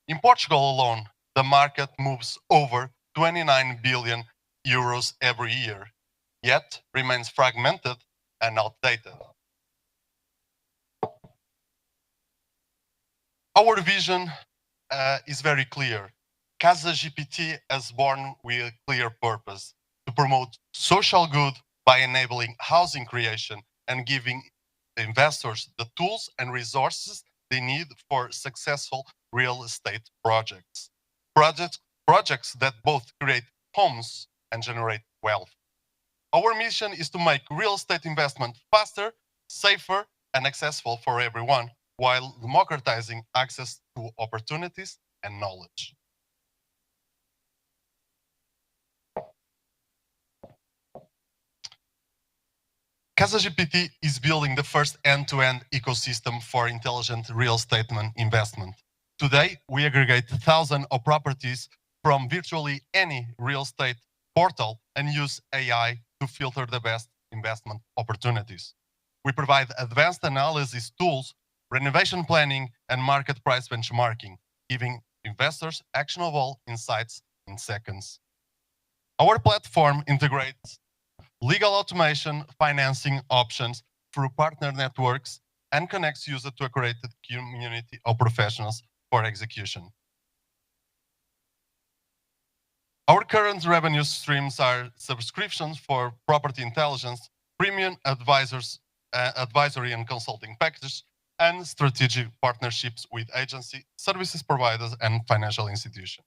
In Portugal alone, the market moves over 29 billion euros every year, yet remains fragmented and outdated. Our vision is very clear. Casa GPT is born with a clear purpose: to promote social good by enabling housing creation and giving investors the tools and resources they need for successful real estate projects. Projects that both create homes and generate wealth. Our mission is to make real estate investment faster, safer, and accessible for everyone, while democratizing access to opportunities and knowledge. CasaGPT is building the first end-to-end ecosystem for intelligent real estate investment. Today, we aggregate thousands of properties from virtually any real estate portal and use AI to filter the best investment opportunities. We provide advanced analysis tools, renovation planning, and market price benchmarking, giving investors actionable insights in seconds. Our platform integrates legal automation, financing options through partner networks, and connects users to a curated community of professionals for execution. Our current revenue streams are subscriptions for property intelligence, premium advisory and consulting packages, and strategic partnerships with agency, services providers, and financial institutions.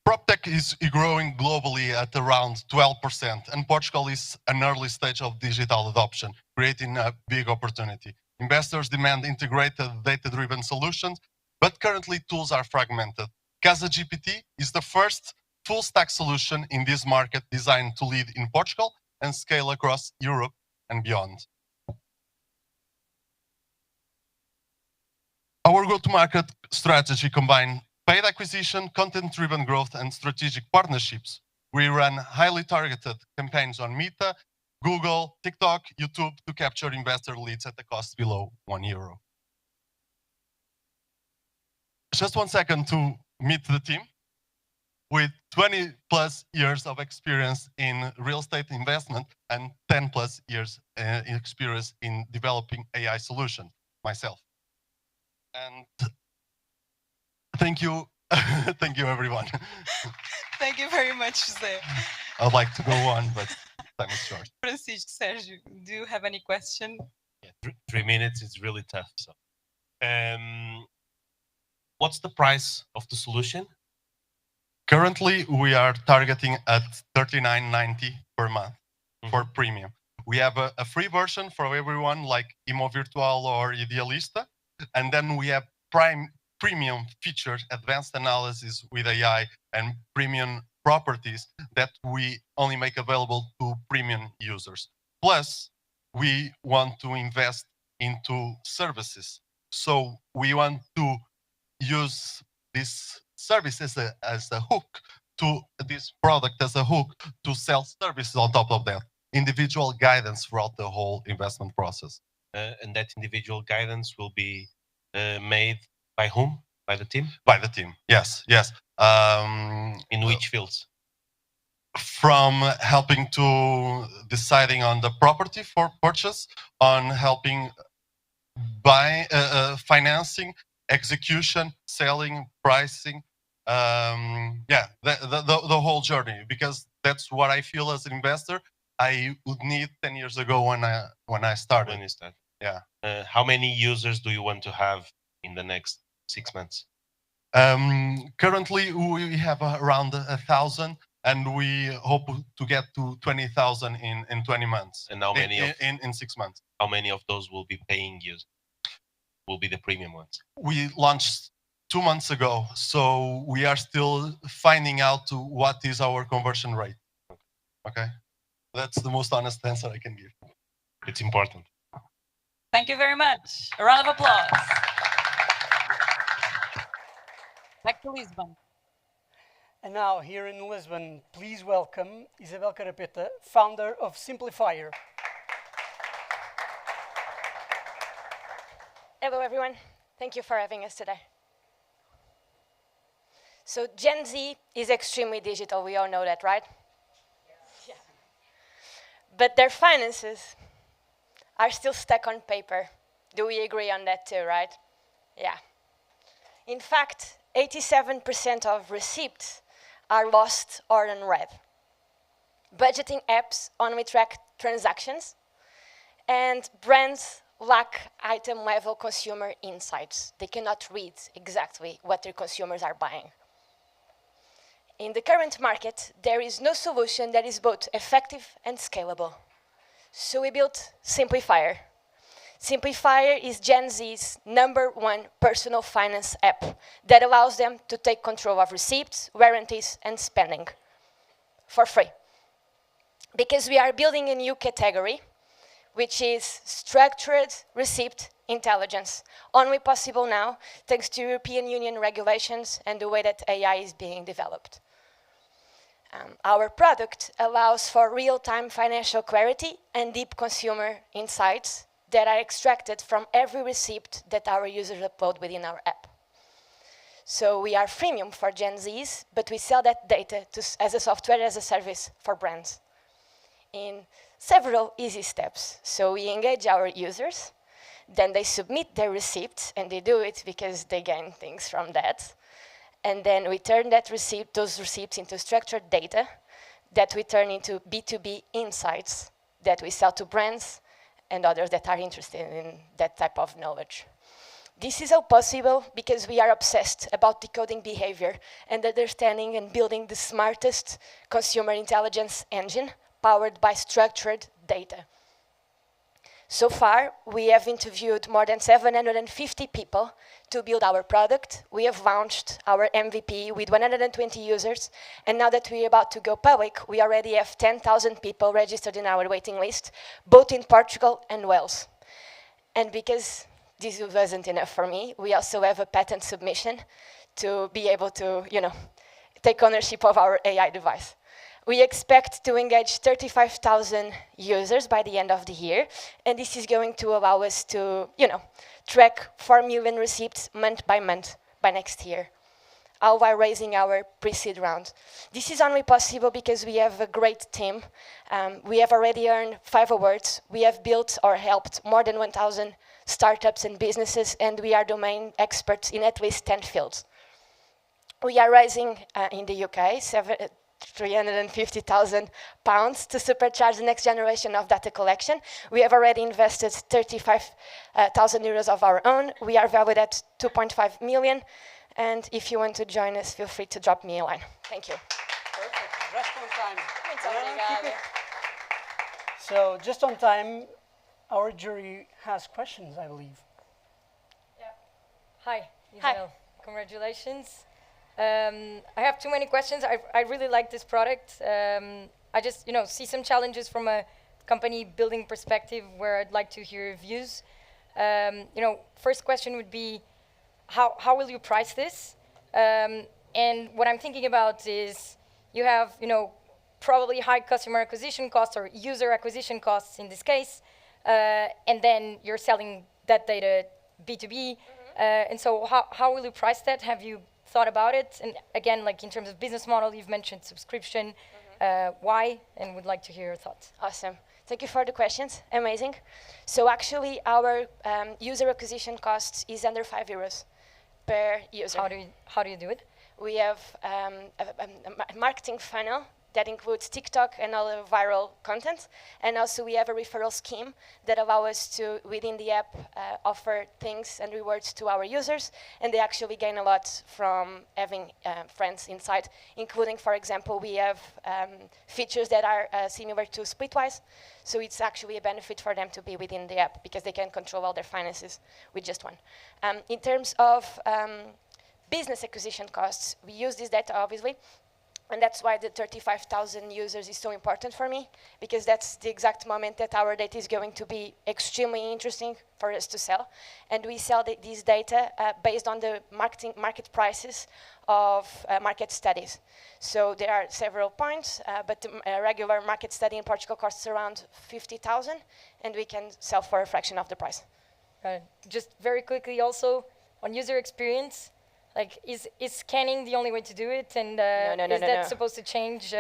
PropTech is growing globally at around 12%, and Portugal is an early stage of digital adoption, creating a big opportunity. Investors demand integrated data-driven solutions, but currently tools are fragmented. CasaGPT is the first full-stack solution in this market designed to lead in Portugal and scale across Europe and beyond. Our go-to-market strategy combines paid acquisition, content-driven growth, and strategic partnerships. We run highly targeted campaigns on Meta, Google, TikTok, YouTube to capture investor leads at a cost below €1. Just 1 second to meet the team. With 20 plus years of experience in real estate investment and 10 plus years experience in developing AI solutions myself. And thank you. Thank you, everyone. Thank you very much, José. I'd like to go on, but time is short. Francisco, Sergio, do you have any question? Yeah, 3 minutes is really tough. So, what's the price of the solution? Currently, we are targeting at $39.90 per month for premium. We have a free version for everyone, like Imo Virtual or Idealista, and then we have premium features, advanced analysis with AI, and premium properties that we only make available to premium users. Plus, we want to invest into services. So we want to use this service as a hook to this product as a hook to sell services on top of that. Individual guidance throughout the whole investment process. And that individual guidance will be made by whom? By the team? By the team, yes, yes. In which fields? From helping to deciding on the property for purchase, on helping buy, financing, execution, selling, pricing, yeah, the whole journey. Because that's what I feel as an investor I would need 10 years ago when I started. When you started. Yeah. How many users do you want to have in the next 6 months? Currently, we have around 1,000, and we hope to get to 20,000 in 20 months. And how many in 6 months? How many of those will be paying users? Will be the premium ones? We launched 2 months ago, so we are still finding out what is our conversion rate. Okay, that's the most honest answer I can give. It's important. Thank you very much. A round of applause. Back to Lisbon. And now, here in Lisbon, please welcome Isabel Carapeta, founder of Simplifier. Hello, everyone. Thank you for having us today. So Gen Z is extremely digital. We all know that, right? Yeah. But their finances are still stuck on paper. Do we agree on that too, right? Yeah. In fact, 87% of receipts are lost or unread. Budgeting apps only track transactions, and brands lack item-level consumer insights. They cannot read exactly what their consumers are buying. In the current market, there is no solution that is both effective and scalable. So we built Simplifier. Simplifier is Gen Z's #1 personal finance app that allows them to take control of receipts, warranties, and spending for free. Because we are building a new category, which is structured receipt intelligence, only possible now thanks to European Union regulations and the way that AI is being developed. Our product allows for real-time financial clarity and deep consumer insights that are extracted from every receipt that our users upload within our app. So we are freemium for Gen Zs, but we sell that data as a software as a service for brands in several easy steps. So we engage our users, then they submit their receipts, and they do it because they gain things from that. And then we turn those receipts into structured data that we turn into B2B insights that we sell to brands and others that are interested in that type of knowledge. This is all possible because we are obsessed about decoding behavior and understanding and building the smartest consumer intelligence engine powered by structured data. So far, we have interviewed more than 750 people to build our product. We have launched our MVP with 120 users, and now that we're about to go public, we already have 10,000 people registered in our waiting list, both in Portugal and Wales. And because this wasn't enough for me, we also have a patent submission to be able to, take ownership of our AI device. We expect to engage 35,000 users by the end of the year, and this is going to allow us to, track 4 million receipts month by month by next year, all while raising our pre-seed round. This is only possible because we have a great team. We have already earned 5 awards. We have built or helped more than 1,000 startups and businesses, and we are domain experts in at least 10 fields. We are raising in the UK 350,000 pounds to supercharge the next generation of data collection. We have already invested 35,000 euros of our own. We are valued at 2.5 million. And if you want to join us, feel free to drop me a line. Thank you. Perfect. Just on time. So just on time, our jury has questions, I believe. Yeah. Hi, Isabel. Congratulations. I have too many questions. I really like this product. I just, see some challenges from a company building perspective where I'd like to hear your views. First question would be, how will you price this? And what I'm thinking about is you have, probably high customer acquisition costs or user acquisition costs in this case, and then you're selling that data B2B. And so how will you price that? Have you thought about it? And again, like in terms of business model, you've mentioned subscription. Why? And would like to hear your thoughts. Awesome. Thank you for the questions. Amazing. So actually, our user acquisition cost is under €5 per user. How do you do it? We have a marketing funnel that includes TikTok and all the viral content. And also we have a referral scheme that allow us to, within the app, offer things and rewards to our users. And they actually gain a lot from having friends inside, including, for example, we have features that are similar to Splitwise. So it's actually a benefit for them to be within the app because they can control all their finances with just one. In terms of business acquisition costs, we use this data, obviously. And that's why the 35,000 users is so important for me, because that's the exact moment that our data is going to be extremely interesting for us to sell. And we sell this data based on the market prices of market studies. So there are several points, but a regular market study in Portugal costs around 50,000, and we can sell for a fraction of the price. Just very quickly also, on user experience, like, is scanning the only way to do it? And is that supposed to change?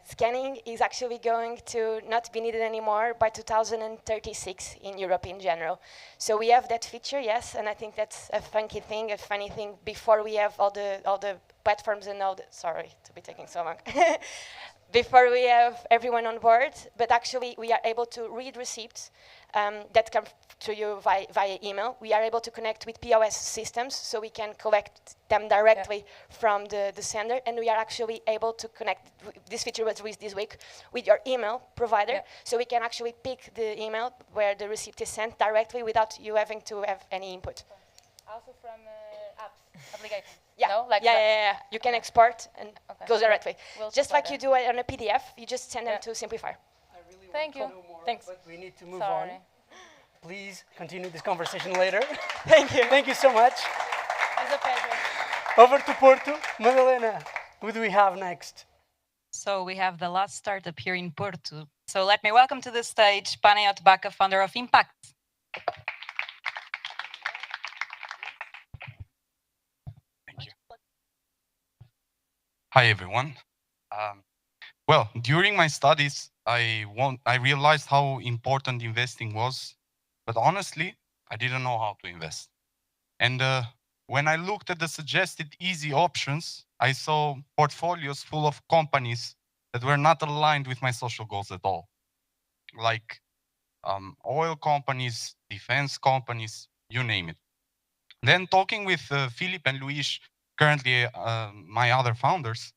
Scanning is actually going to not be needed anymore by 2036 in Europe in general. So we have that feature, yes, and I think that's a funny thing before we have all the platforms and all the, sorry to be taking so long. Before we have everyone on board, but actually we are able to read receipts that to you via email. We are able to connect with POS systems, so we can collect them directly from the sender, and we are actually able to connect, this feature was released this week, with your email provider, so we can actually pick the email where the receipt is sent directly without you having to have any input. Also from apps, applications? Yeah. No? Like You can export and goes directly. We'll just like that. you do it on a PDF, you just send them to Simplifier. Thank you. Thanks. But we need to move Sorry. on. Please continue this conversation later. Thank you. Thank you so much. It's a pleasure. Over to Porto. Madalena, who do we have next? So we have the last startup here in Porto. So let me welcome to the stage Panayot Baca, founder of Impact. Thank you. Hi, everyone. Well, during my studies, I realized how important investing was, but honestly, I didn't know how to invest. And when I looked at the suggested easy options, I saw portfolios full of companies that were not aligned with my social goals at all. Like oil companies, defense companies, you name it. Then talking with Philip and Luis, currently my other founders,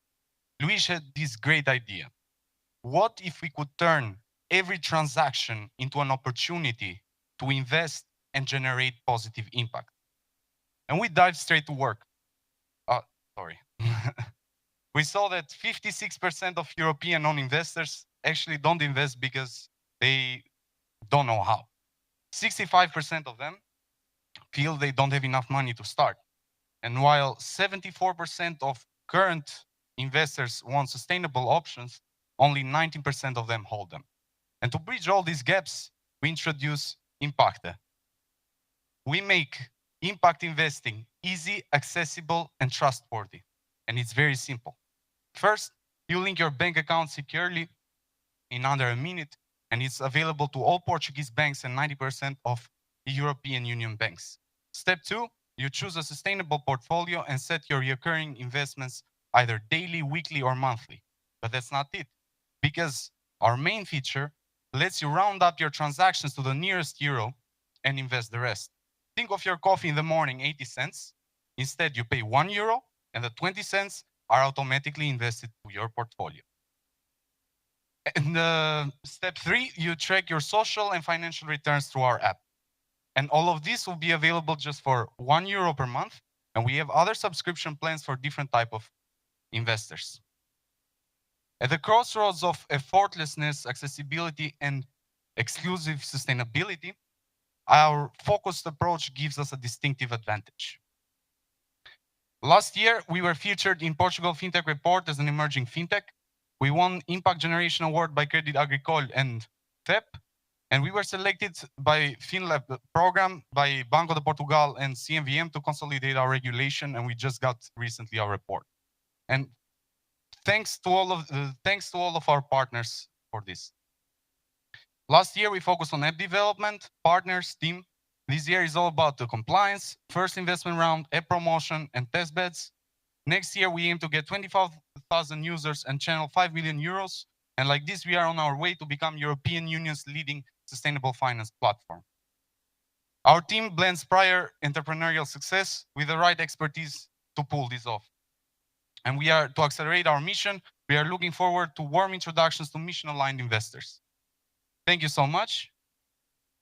Luis had this great idea. What if we could turn every transaction into an opportunity to invest and generate positive impact? And we dived straight to work. We saw that 56% of European non-investors actually don't invest because they don't know how. 65% of them feel they don't have enough money to start. And while 74% of current investors want sustainable options, only 19% of them hold them. And to bridge all these gaps, we introduce Impacta. We make impact investing easy, accessible, and trustworthy. And it's very simple. First, you link your bank account securely in under a minute, and it's available to all Portuguese banks and 90% of European Union banks. Step 2, you choose a sustainable portfolio and set your recurring investments either daily, weekly, or monthly. But that's not it, because our main feature lets you round up your transactions to the nearest euro and invest the rest. Think of your coffee in the morning, 80 cents. Instead, you pay €1 and the 20 cents are automatically invested to your portfolio. And step 3, you track your social and financial returns through our app. And all of this will be available just for €1 per month. And we have other subscription plans for different type of investors. At the crossroads of effortlessness, accessibility, and exclusive sustainability, our focused approach gives us a distinctive advantage. Last year, we were featured in Portugal FinTech Report as an emerging fintech. We won Impact Generation Award by Credit Agricole and TEP, and we were selected by FinLab program by Banco de Portugal and CMVM to consolidate our regulation, and we just got recently our report. And thanks to all of our partners for this. Last year, we focused on app development, partners, team. This year is all about the compliance, first investment round, app promotion, and test beds. Next year, we aim to get 25,000 users and channel €5 million. And like this, we are on our way to become European Union's leading sustainable finance platform. Our team blends prior entrepreneurial success with the right expertise to pull this off. And to accelerate our mission, we are looking forward to warm introductions to mission-aligned investors. Thank you so much.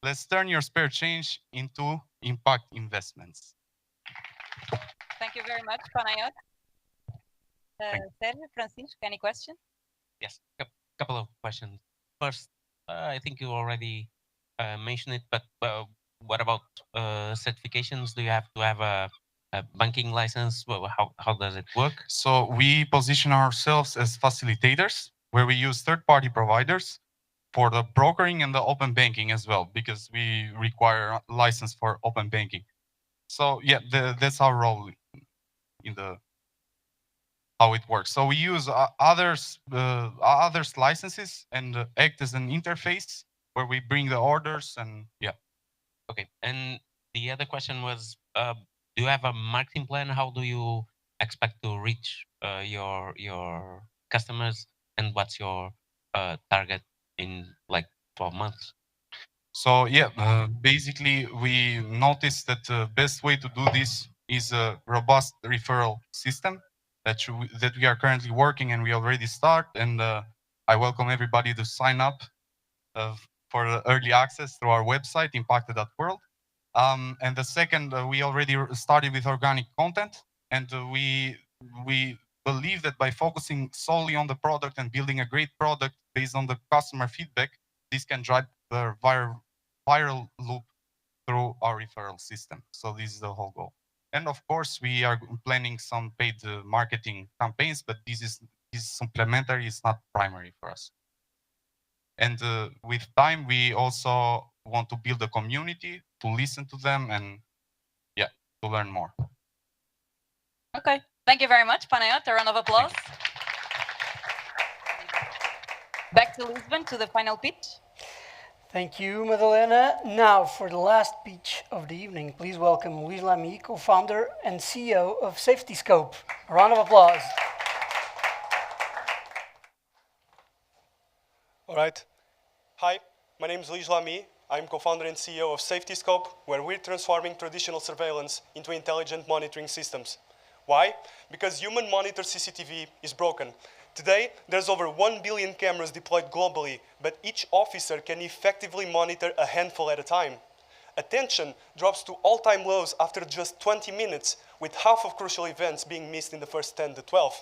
Let's turn your spare change into impact investments. Thank you very much, Panayot. Sergio, Francisco, any question? Yes, a couple of questions. First, I think you already mentioned it, but what about certifications? Do you have to have a banking license? How does it work? So we position ourselves as facilitators, where we use third-party providers for the brokering and the open banking as well, because we require a license for open banking. So yeah, that's our role in how it works. So we use others' licenses and act as an interface where we bring the orders and yeah. Okay, and the other question was, do you have a marketing plan? How do you expect to reach your customers, and what's your target in like 12 months? So yeah, basically we noticed that the best way to do this is a robust referral system that we are currently working and we already start. And I welcome everybody to sign up for the early access through our website, impacted.world. And the second, we already started with organic content, and we believe that by focusing solely on the product and building a great product based on the customer feedback, this can drive the viral loop through our referral system. So this is the whole goal. And of course, we are planning some paid marketing campaigns, but this is supplementary, it's not primary for us. And with time, we also want to build a community to listen to them and yeah, to learn more. Okay, thank you very much, Panayot. A round of applause. Back to Lisbon to the final pitch. Thank you, Madalena. Now, for the last pitch of the evening, please welcome Luis Lamy, co-founder and CEO of SafetyScope. A round of applause. All right. Hi, my name is Luis Lamy. I'm co-founder and CEO of SafetyScope, where we're transforming traditional surveillance into intelligent monitoring systems. Why? Because human monitored CCTV is broken. Today, there's over 1 billion cameras deployed globally, but each officer can effectively monitor a handful at a time. Attention drops to all-time lows after just 20 minutes, with half of crucial events being missed in the first 10 to 12.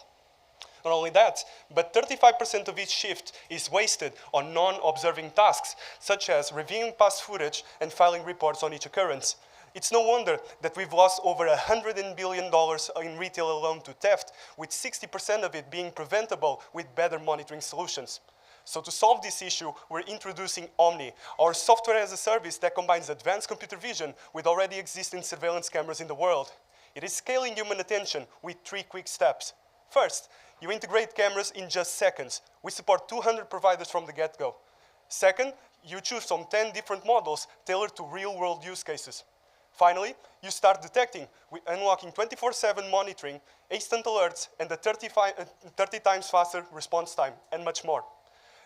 Not only that, but 35% of each shift is wasted on non-observing tasks, such as reviewing past footage and filing reports on each occurrence. It's no wonder that we've lost over $100 billion in retail alone to theft, with 60% of it being preventable with better monitoring solutions. So to solve this issue, we're introducing Omni, our software as a service that combines advanced computer vision with already existing surveillance cameras in the world. It is scaling human attention with 3 quick steps. First, you integrate cameras in just seconds. We support 200 providers from the get-go. Second, you choose from 10 different models tailored to real-world use cases. Finally, you start detecting, unlocking 24/7 monitoring, instant alerts, and a 30 times faster response time, and much more.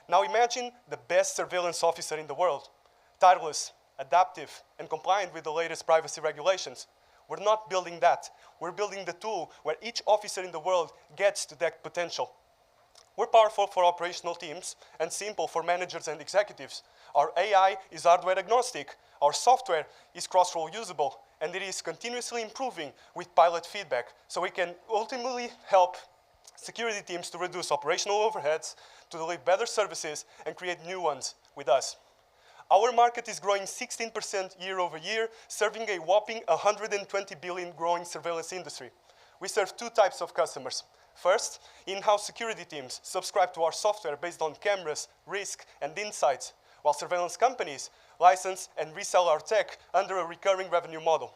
Now imagine the best surveillance officer in the world, tireless, adaptive, and compliant with the latest privacy regulations. We're not building that. We're building the tool where each officer in the world gets to that potential. We're powerful for operational teams and simple for managers and executives. Our AI is hardware agnostic. Our software is cross-role usable, and it is continuously improving with pilot feedback, so we can ultimately help security teams to reduce operational overheads, to deliver better services, and create new ones with us. Our market is growing 16% year over year, serving a whopping 120 billion growing surveillance industry. We serve 2 types of customers. First, in-house security teams subscribe to our software based on cameras, risk, and insights, while surveillance companies license and resell our tech under a recurring revenue model.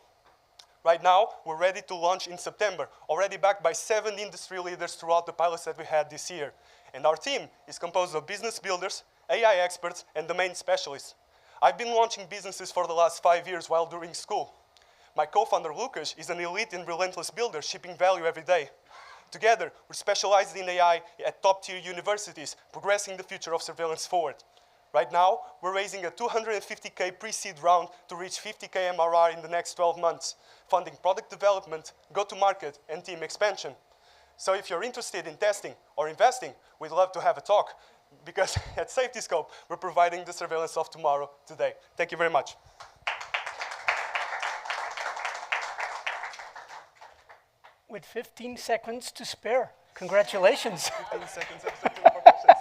Right now, we're ready to launch in September, already backed by 7 industry leaders throughout the pilots that we had this year. And our team is composed of business builders, AI experts, and domain specialists. I've been launching businesses for the last 5 years while during school. My co-founder, Lucas, is an elite and relentless builder, shipping value every day. Together, we're specialized in AI at top-tier universities, progressing the future of surveillance forward. Right now, we're raising a 250K pre-seed round to reach 50K MRR in the next 12 months, funding product development, go-to-market, and team expansion. So if you're interested in testing or investing, we'd love to have a talk, because at SafetyScope, we're providing the surveillance of tomorrow today. Thank you very much. With 15 seconds to spare. Congratulations. 15 seconds for questions.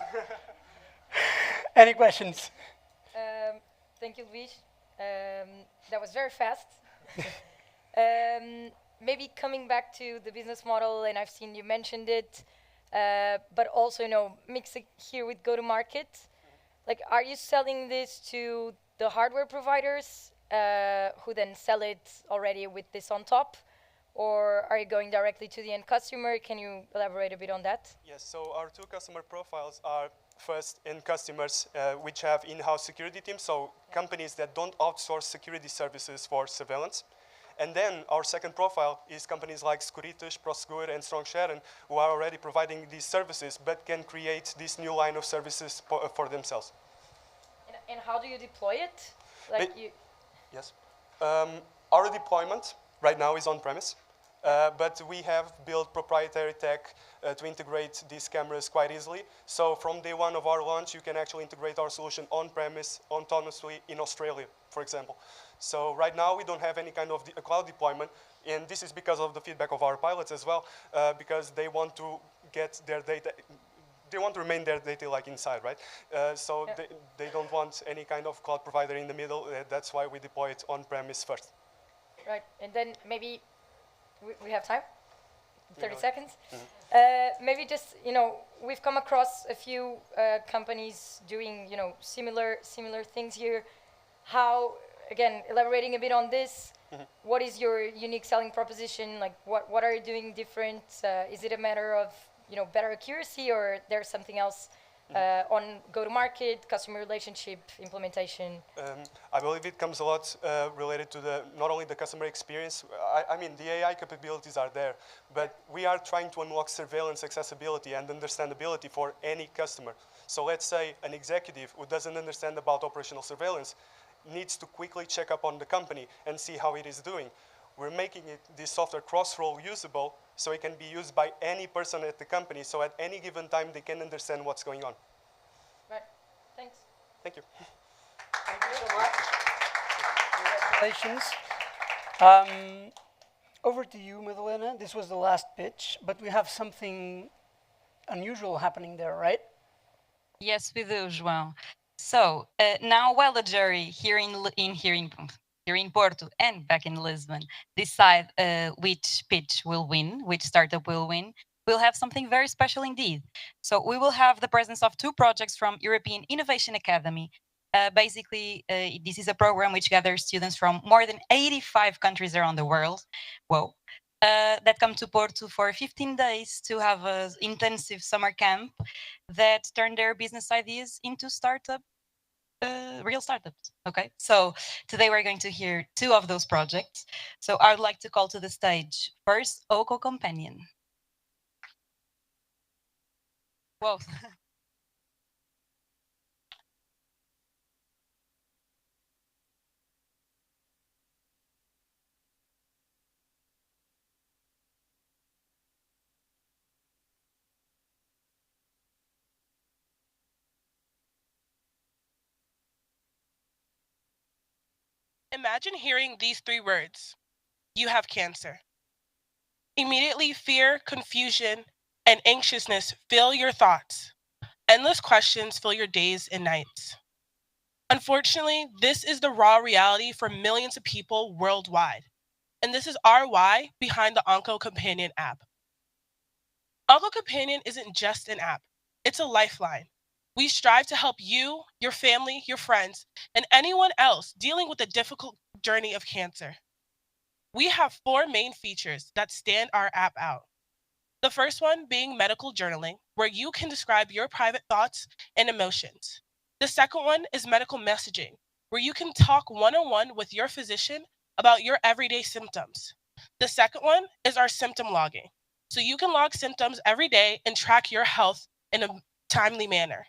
Any questions? Thank you, Luis. That was very fast. Maybe coming back to the business model, and I've seen you mentioned it, but also, mix it here with go-to-market. Like, are you selling this to the hardware providers who then sell it already with this on top? Or are you going directly to the end customer? Can you elaborate a bit on that? Yes, so our 2 customer profiles are first end customers, which have in-house security teams, so companies that don't outsource security services for surveillance. And then our second profile is companies like Securitas, Prosegur, and Strong Sharon, who are already providing these services, but can create this new line of services for themselves. And how do you deploy it? Like you. Yes. Our deployment right now is on-premise, but we have built proprietary tech to integrate these cameras quite easily. So from day one of our launch, you can actually integrate our solution on-premise autonomously in Australia, for example. So right now, we don't have any kind of cloud deployment, and this is because of the feedback of our pilots as well, because they want to get their data, they want to remain their data like inside, right? So they don't want any kind of cloud provider in the middle. That's why we deploy it on-premise first. Right, and then maybe we have time, 30 seconds. Maybe just, we've come across a few companies doing, similar things here. How, again, elaborating a bit on this, what is your unique selling proposition? Like, what are you doing different? Is it a matter of, better accuracy, or there's something else on go-to-market, customer relationship, implementation? I believe it comes a lot related to not only the customer experience. I mean, the AI capabilities are there, but we are trying to unlock surveillance, accessibility, and understandability for any customer. So let's say an executive who doesn't understand about operational surveillance needs to quickly check up on the company and see how it is doing. We're making this software cross-role usable so it can be used by any person at the company, so at any given time they can understand what's going on. Right, thanks. Thank you. Thank you so much. Congratulations. Over to you, Madalena. This was the last pitch, but we have something unusual happening there, right? Yes, we do, João. So now, while the jury here in Porto and back in Lisbon decide which pitch will win, which startup will win, we'll have something very special indeed. So we will have the presence of two projects from European Innovation Academy. Basically, this is a program which gathers students from more than 85 countries around the world. Whoa. That come to Porto for 15 days to have an intensive summer camp that turn their business ideas into real startups. Okay, so today we're going to hear two of those projects. So I would like to call to the stage first Oko Companion. Whoa. Imagine hearing these three words. You have cancer. Immediately, fear, confusion, and anxiousness fill your thoughts. Endless questions fill your days and nights. Unfortunately, this is the raw reality for millions of people worldwide. And this is our why behind the Onco Companion app. Onco Companion isn't just an app, it's a lifeline. We strive to help you, your family, your friends, and anyone else dealing with the difficult journey of cancer. We have 4 main features that stand our app out. The first one being medical journaling, where you can describe your private thoughts and emotions. The second one is medical messaging, where you can talk one-on-one with your physician about your everyday symptoms. The second one is our symptom logging, so you can log symptoms every day and track your health in a timely manner.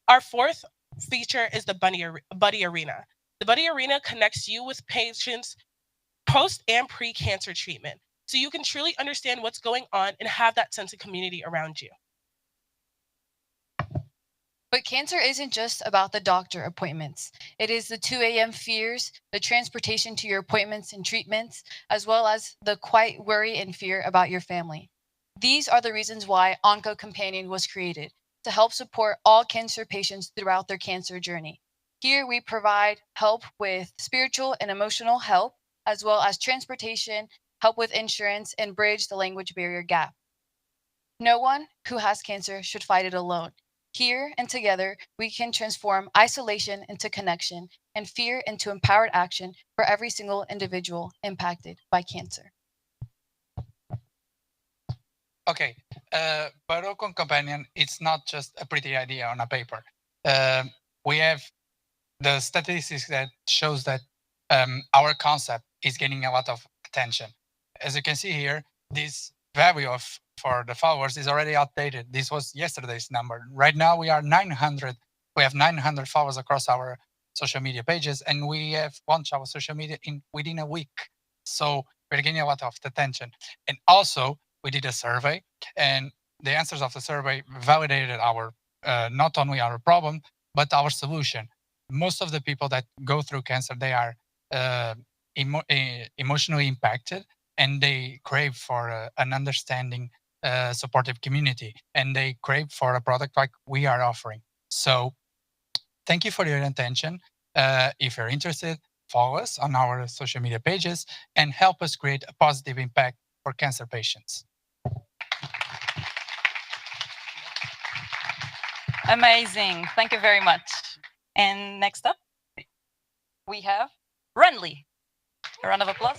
Our fourth feature is the Buddy Arena. The Buddy Arena connects you with patients post and pre-cancer treatment, so you can truly understand what's going on and have that sense of community around you. But cancer isn't just about the doctor appointments. It is the 2 a.m. fears, the transportation to your appointments and treatments, as well as the quiet worry and fear about your family. These are the reasons why Onco Companion was created, to help support all cancer patients throughout their cancer journey. Here we provide help with spiritual and emotional help, as well as transportation, help with insurance, and bridge the language barrier gap. No one who has cancer should fight it alone. Here and together, we can transform isolation into connection and fear into empowered action for every single individual impacted by cancer. Okay, but Oko Companion, it's not just a pretty idea on a paper. We have the statistics that shows that our concept is getting a lot of attention. As you can see here, this value for the followers is already outdated. This was yesterday's number. Right now we are 900. We have 900 followers across our social media pages, and we have launched our social media within a week. So we're getting a lot of attention. And also, we did a survey, and the answers of the survey validated our not only our problem but our solution. Most of the people that go through cancer, they are emotionally impacted, and they crave for an understanding, supportive community, and they crave for a product like we are offering. So thank you for your attention. If you're interested, follow us on our social media pages and help us create a positive impact for cancer patients. Amazing. Thank you very much. And next up, we have Renly. A round of applause.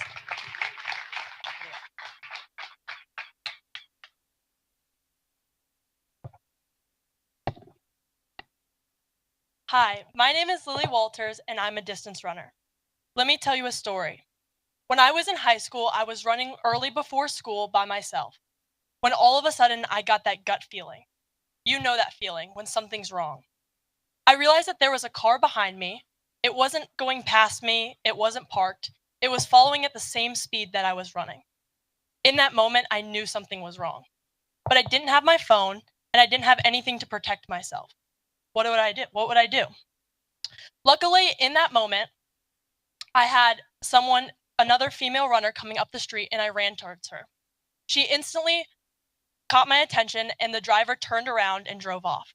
Hi, my name is Lily Walters, and I'm a distance runner. Let me tell you a story. When I was in high school, I was running early before school by myself, when all of a sudden I got that gut feeling. You know that feeling when something's wrong. I realized that there was a car behind me. It wasn't going past me. It wasn't parked. It was following at the same speed that I was running. In that moment, I knew something was wrong. But I didn't have my phone, and I didn't have anything to protect myself. What would I do? What would I do? Luckily, in that moment, I had another female runner coming up the street, and I ran towards her. She instantly caught my attention, and the driver turned around and drove off.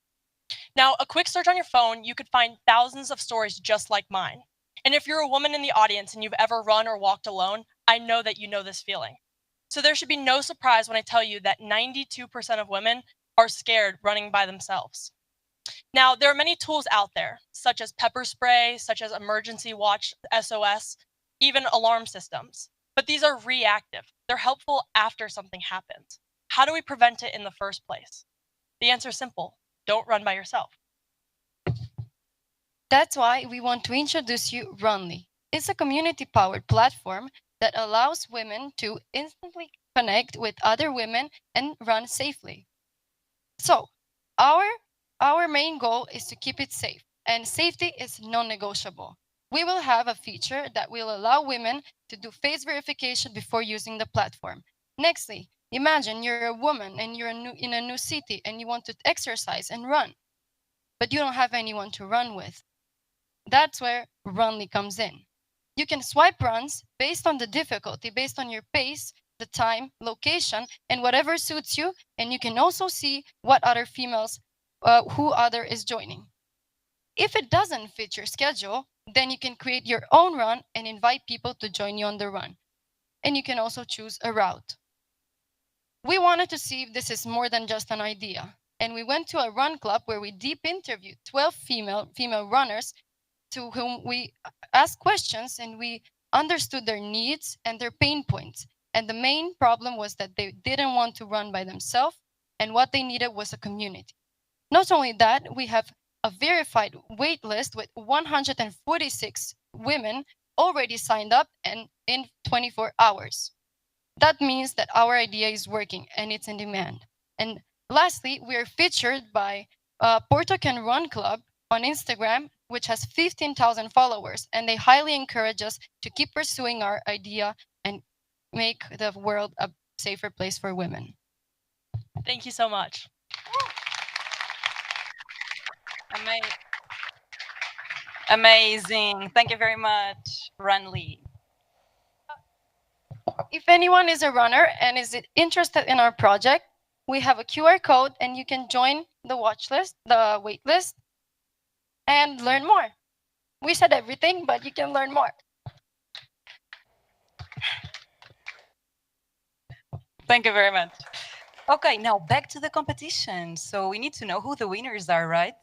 Now, a quick search on your phone, you could find thousands of stories just like mine. And if you're a woman in the audience and you've ever run or walked alone, I know that you know this feeling. So there should be no surprise when I tell you that 92% of women are scared running by themselves. Now, there are many tools out there, such as pepper spray, such as emergency watch, SOS, even alarm systems. But these are reactive. They're helpful after something happens. How do we prevent it in the first place? The answer is simple. Don't run by yourself. That's why we want to introduce you Runly. It's a community-powered platform that allows women to instantly connect with other women and run safely. So, our main goal is to keep it safe, and safety is non-negotiable. We will have a feature that will allow women to do face verification before using the platform. Nextly, imagine you're a woman and you're in a new city and you want to exercise and run, but you don't have anyone to run with. That's where Runly comes in. You can swipe runs based on the difficulty, based on your pace, the time, location, and whatever suits you. And you can also see what other females, who other is joining. If it doesn't fit your schedule, then you can create your own run and invite people to join you on the run. And you can also choose a route. We wanted to see if this is more than just an idea. And we went to a run club where we deep interviewed 12 female runners to whom we asked questions, and we understood their needs and their pain points. And the main problem was that they didn't want to run by themselves, and what they needed was a community. Not only that, we have a verified wait list with 146 women already signed up and in 24 hours. That means that our idea is working and it's in demand. And lastly, we are featured by Porto Can Run Club on Instagram, which has 15,000 followers, and they highly encourage us to keep pursuing our idea and make the world a safer place for women. Thank you so much. Amazing. Thank you very much, Runly. If anyone is a runner and is interested in our project, we have a QR code and you can join the watch list, the wait list, and learn more. We said everything, but you can learn more. Thank you very much. Okay, now back to the competition. So we need to know who the winners are, right?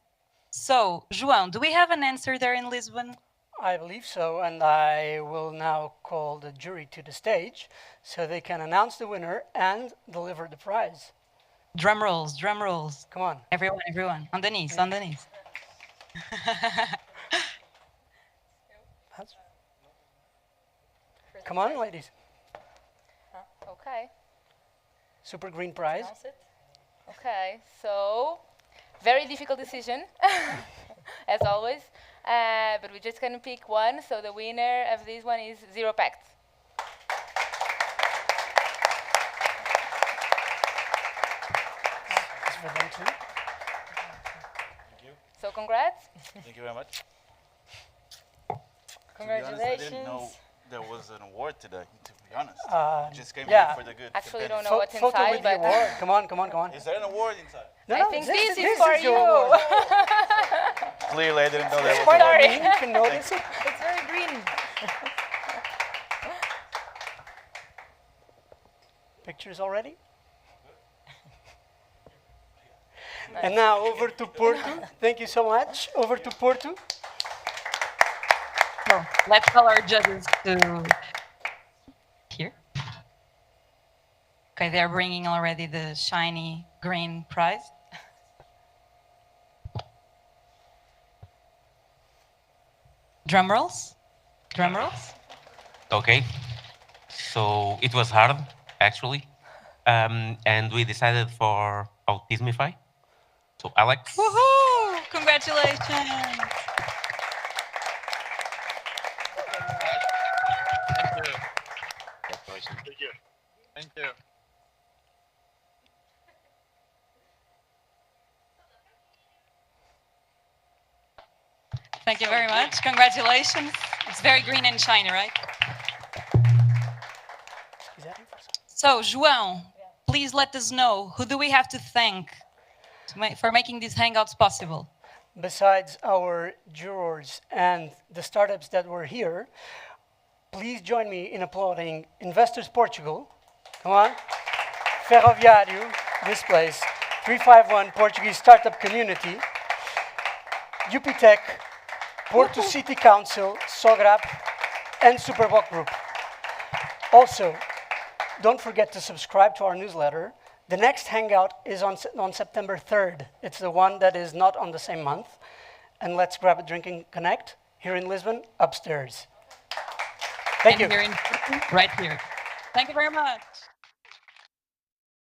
So, João, do we have an answer there in Lisbon? I believe so, and I will now call the jury to the stage so they can announce the winner and deliver the prize. Drum rolls, drum rolls. Come on. Everyone. On the knees, on the knees. Come on, ladies. Okay. Super green prize. Okay, so very difficult decision, as always. but we're just gonna pick one. So the winner of this one is Zero Pact. It's for them too. Thank you. So congrats. Thank you very much. Congratulations. To be honest, I didn't know there was an award today, to be honest. I just came yeah. here for the good Actually, companion. don't know what's Photo inside, with the but award. Come on, come on, come on. Is there an award inside? No, I no, think this is this for is your you. award. Clearly, I didn't know there was Quite an award. ugly, you can notice it. It's very green. Pictures already? And now over to Porto. Thank you so much. Over to Porto. Well, let's tell our judges to here. Okay, they're bringing already the shiny green prize. Drum rolls. Drum rolls. Okay. So it was hard, actually. And we decided for Autismify. So Alex. Woohoo! Congratulations. Thank you. Thank you. Thank you very much. Congratulations. It's very green and shiny, right? So, João, please let us know, who do we have to thank for making these Hangouts possible? Besides our jurors and the startups that were here, please join me in applauding Investors Portugal. Come on. Ferroviário, this place. 351 Portuguese Startup Community. UPTech, Porto City Council, Sograp, and Superboc Group. Also, don't forget to subscribe to our newsletter. The next Hangout is on September 3rd. It's the one that is not on the same month. And let's grab a drink and connect here in Lisbon, upstairs. Thank you. Here in, right here. Thank you very much.